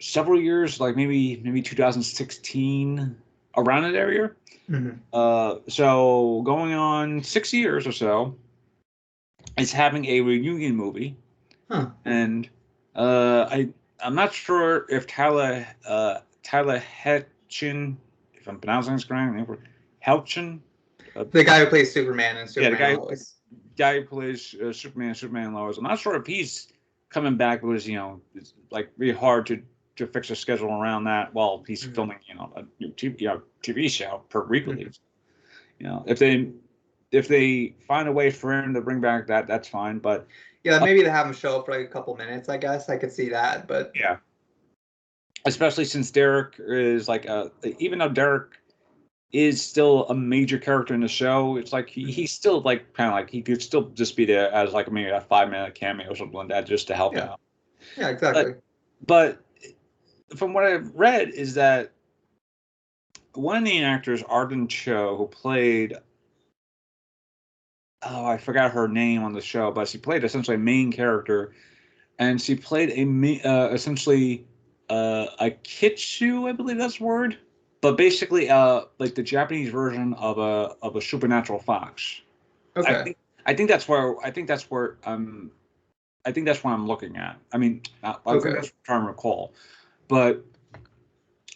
several years, like maybe 2016, around that area. So going on 6 years or so, it's having a reunion movie, and I'm not sure if Tyler Hoechlin, if I'm pronouncing this correctly, Hoechlin. The guy who plays Superman and Superman Lois. Guy who plays Superman Lois. I'm not sure if he's coming back because it's like really hard to fix a schedule around that while he's filming a new TV show per weekly. If they find a way for him to bring back that's fine. But yeah, maybe to have him show up for like a couple minutes. I guess I could see that. But yeah, especially since Derek is like even though Derek is still a major character in the show, it's like he's still like kind of like he could still just be there as like maybe a 5-minute cameo or something like that just to help out. Yeah, exactly. But from what I've read is that one of the actors, Arden Cho, who played I forgot her name on the show, but she played essentially a main character, and she played essentially a kitsu, I believe that's the word. But basically, like the Japanese version of a supernatural fox. Okay. I think that's where I'm looking at. I mean, I think that's what I'm trying to recall. But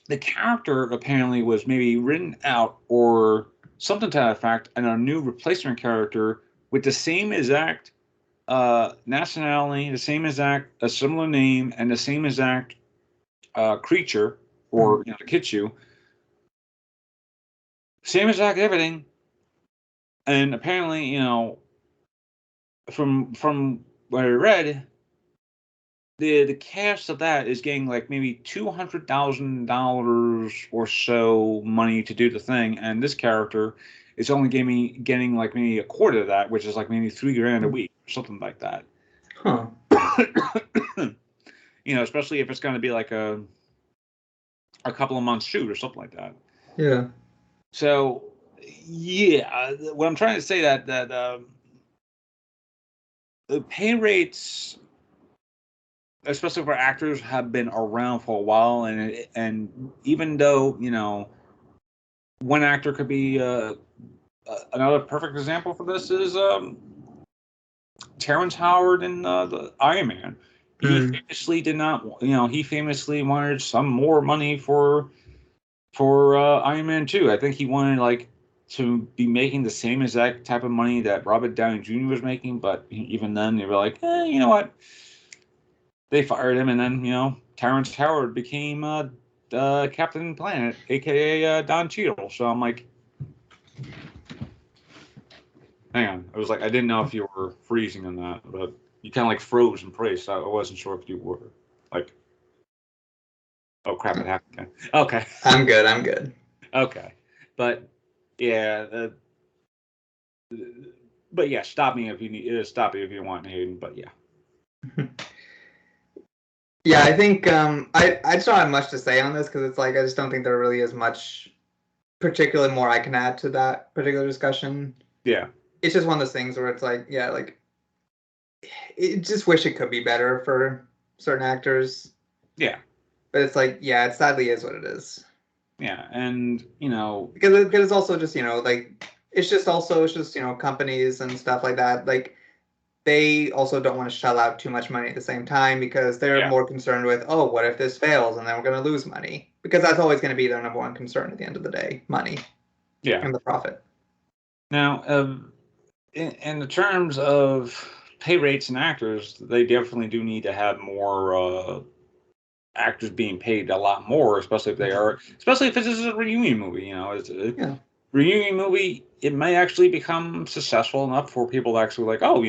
the character apparently was maybe written out or something to that effect, and a new replacement character with the same exact nationality, the same exact a similar name, and the same exact creature or the kitsu. Same exact everything, and apparently, from what I read, the cast of that is getting like maybe $200,000 or so money to do the thing, and this character is only getting like maybe a quarter of that, which is like maybe $3,000 a week or something like that. Huh. Especially if it's going to be like a couple of months shoot or something like that. Yeah. So, yeah, what I'm trying to say that the pay rates, especially for actors, have been around for a while, and even though one actor could be another perfect example for this is Terrence Howard in the Iron Man. He famously did not, he famously wanted some more money for Iron Man 2. I think he wanted like to be making the same exact type of money that Robert Downey Jr. was making, but even then they were like, you know what? They fired him, and then Terrence Howard became Captain Planet, aka Don Cheadle. So I'm like, hang on. I was like, I didn't know if you were freezing on that, but you kind of like froze in place. So I wasn't sure if you were like, oh crap, it happened again. Okay. I'm good. Okay, but yeah, stop me if you need. Stop me if you want, Hayden. But yeah. Yeah, I think I just don't have much to say on this because it's like I just don't think there really is much particularly more I can add to that particular discussion. Yeah. It's just one of those things where it's like, yeah, like it just wish it could be better for certain actors. Yeah. But it's like, yeah, it sadly is what it is. Yeah, and you know, because it's also just like it's just companies and stuff like that, like they also don't want to shell out too much money at the same time because they're yeah, more concerned with, oh, what if this fails and then we're going to lose money, because that's always going to be their number one concern at the end of the day, money yeah. and the profit. Now, in the terms of pay rates and actors, they definitely do need to have more actors being paid a lot more, especially if they are, especially if this is a reunion movie. You know, it's a reunion movie. It may actually become successful enough for people to actually like, oh,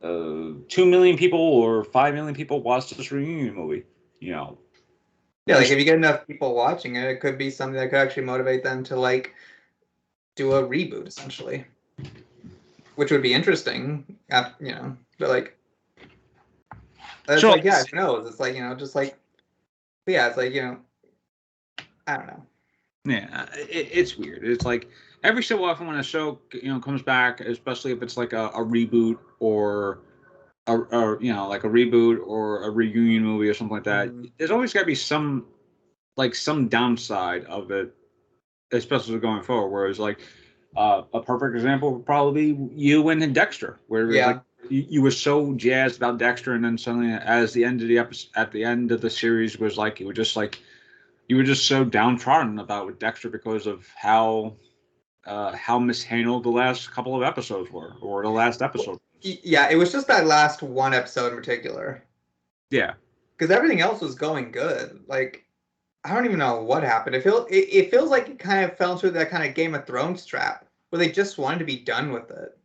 2 million people or 5 million people watched this reunion movie. You know. Yeah, like if you get enough people watching it, it could be something that could actually motivate them to like do a reboot essentially, which would be interesting. But like it's like, yeah, who knows? It's like, just like, but yeah, it's like, I don't know. Yeah, it's weird. It's like every so often when a show comes back, especially if it's like a reboot or like a reboot or a reunion movie or something like that. Mm-hmm. There's always got to be some downside of it, especially going forward. Whereas like a perfect example would probably be you and Dexter, where it was like you were so jazzed about Dexter, and then suddenly as the end of the episode, at the end of the series was like it was just like you were just so downtrodden about Dexter because of how mishandled the last couple of episodes were, or the last episode. Yeah, it was just that last one episode in particular. Yeah, because everything else was going good. Like, I don't even know what happened. It feels like it kind of fell into that kind of Game of Thrones trap where they just wanted to be done with it.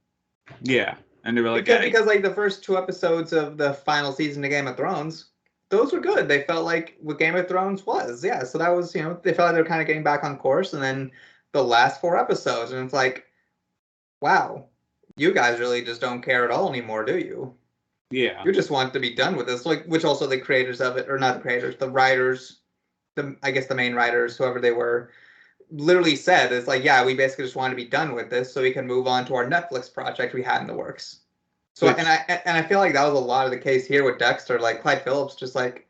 Yeah, and they were like, because like the first two episodes of the final season of Game of Thrones, those were good. They felt like what Game of Thrones was. Yeah, so that was, they felt like they were kind of getting back on course. And then the last four episodes, and it's like, wow, you guys really just don't care at all anymore, do you? yeah, You just want to be done with this. Like, which also the creators of it, or not the creators, the writers, I guess the main writers, whoever they were, literally said, it's like, yeah, we basically just want to be done with this so we can move on to our Netflix project we had in the works. So and I feel like that was a lot of the case here with Dexter. Like Clyde Phillips, just like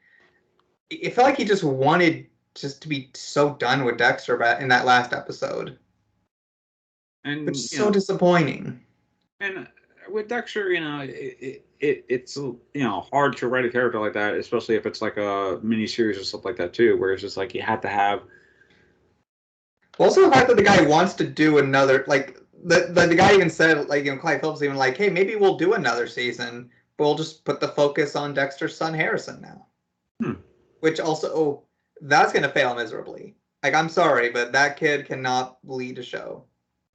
it felt like he just wanted just to be so done with Dexter in that last episode, and which is so disappointing. And with Dexter, it's hard to write a character like that, especially if it's like a mini series or stuff like that too, where it's just like you have to have. Also, the fact that the guy wants to do another, like the guy even said, like, Clyde Phillips even like, hey, maybe we'll do another season, but we'll just put the focus on Dexter's son Harrison now. Which also, that's gonna fail miserably. Like, I'm sorry, but that kid cannot lead a show.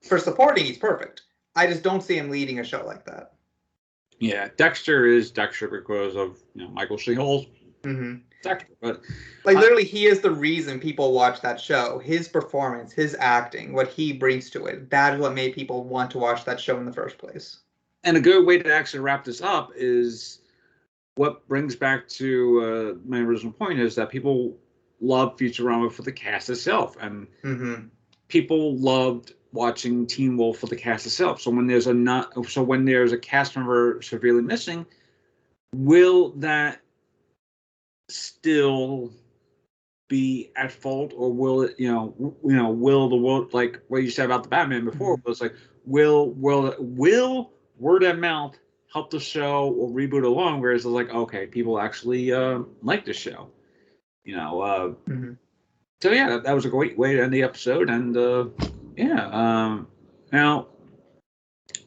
For supporting, he's perfect. I just don't see him leading a show like that. Yeah, Dexter is Dexter because of Michael C. Hall's Dexter, but like literally, he is the reason people watch that show. His performance, his acting, what he brings to it, that is what made people want to watch that show in the first place. And a good way to actually wrap this up is what brings back to my original point is that people love Futurama for the cast itself, and people loved watching Teen Wolf for the cast itself. So when there's a cast member severely missing, will that still be at fault, or will it, will the world, like what you said about the Batman before, was like, will word of mouth help the show or reboot along? Whereas it's like, okay, people actually like the show, So yeah, that was a great way to end the episode, and now,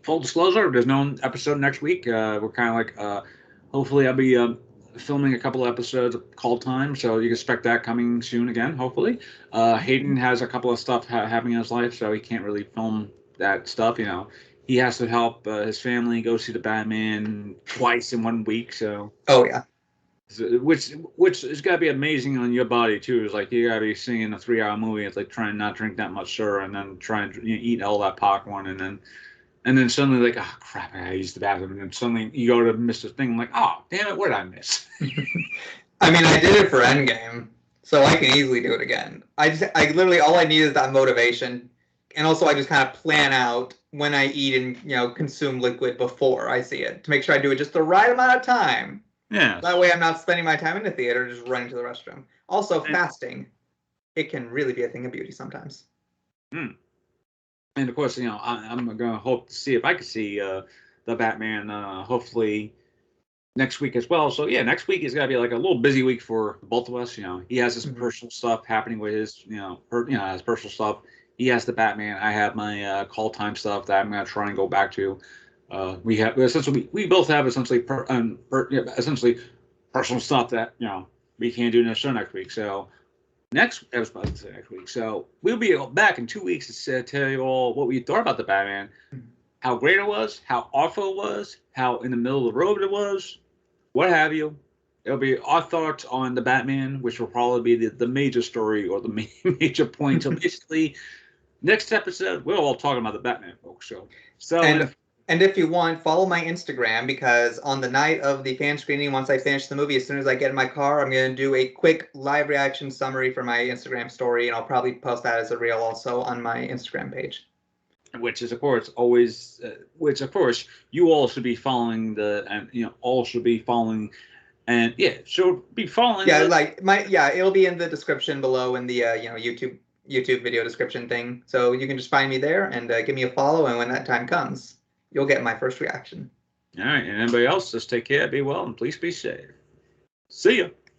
full disclosure, there's no episode next week. We're kind of like, hopefully I'll be filming a couple of episodes of Call Time, so you can expect that coming soon again, hopefully. Hayden has a couple of stuff happening in his life, so he can't really film that stuff, He has to help his family go see the Batman twice in 1 week, so. Oh, yeah. Which is gotta be amazing on your body too. Is like you gotta be seeing a 3-hour movie. It's like trying not to drink that much soda, and then trying to eat all that popcorn, and then suddenly like, oh crap, I gotta use the bathroom, and then suddenly you go to miss the thing. I'm like, oh damn it, what did I miss? I mean, I did it for Endgame, so I can easily do it again. I literally, all I need is that motivation. And also I just kind of plan out when I eat and, consume liquid before I see it to make sure I do it just the right amount of time. Yeah. That way I'm not spending my time in the theater just running to the restroom. Also, fasting, it can really be a thing of beauty sometimes. And of course, I'm going to hope to see if I can see the Batman hopefully next week as well. So yeah, next week is going to be like a little busy week for both of us. He has his personal stuff happening with his, his personal stuff. He has the Batman. I have my call time stuff that I'm going to try and go back to. We have essentially we both have essentially essentially personal stuff that we can't do in the show next week. So I was about to say next week. So we'll be back in 2 weeks to tell you all what we thought about the Batman, how great it was, how awful it was, how in the middle of the road it was, what have you. It'll be our thoughts on the Batman, which will probably be the major story or the major point. So basically, next episode, we're all talking about the Batman, folks. And if you want, follow my Instagram, because on the night of the fan screening, once I finish the movie, as soon as I get in my car, I'm going to do a quick live reaction summary for my Instagram story, and I'll probably post that as a reel also on my Instagram page. Which is, of course, always, you all should be following all should be following, and should be following. Yeah, it'll be in the description below in the YouTube video description thing, so you can just find me there and give me a follow, and when that time comes, you'll get my first reaction. All right, and everybody else, just take care, be well, and please be safe. See ya.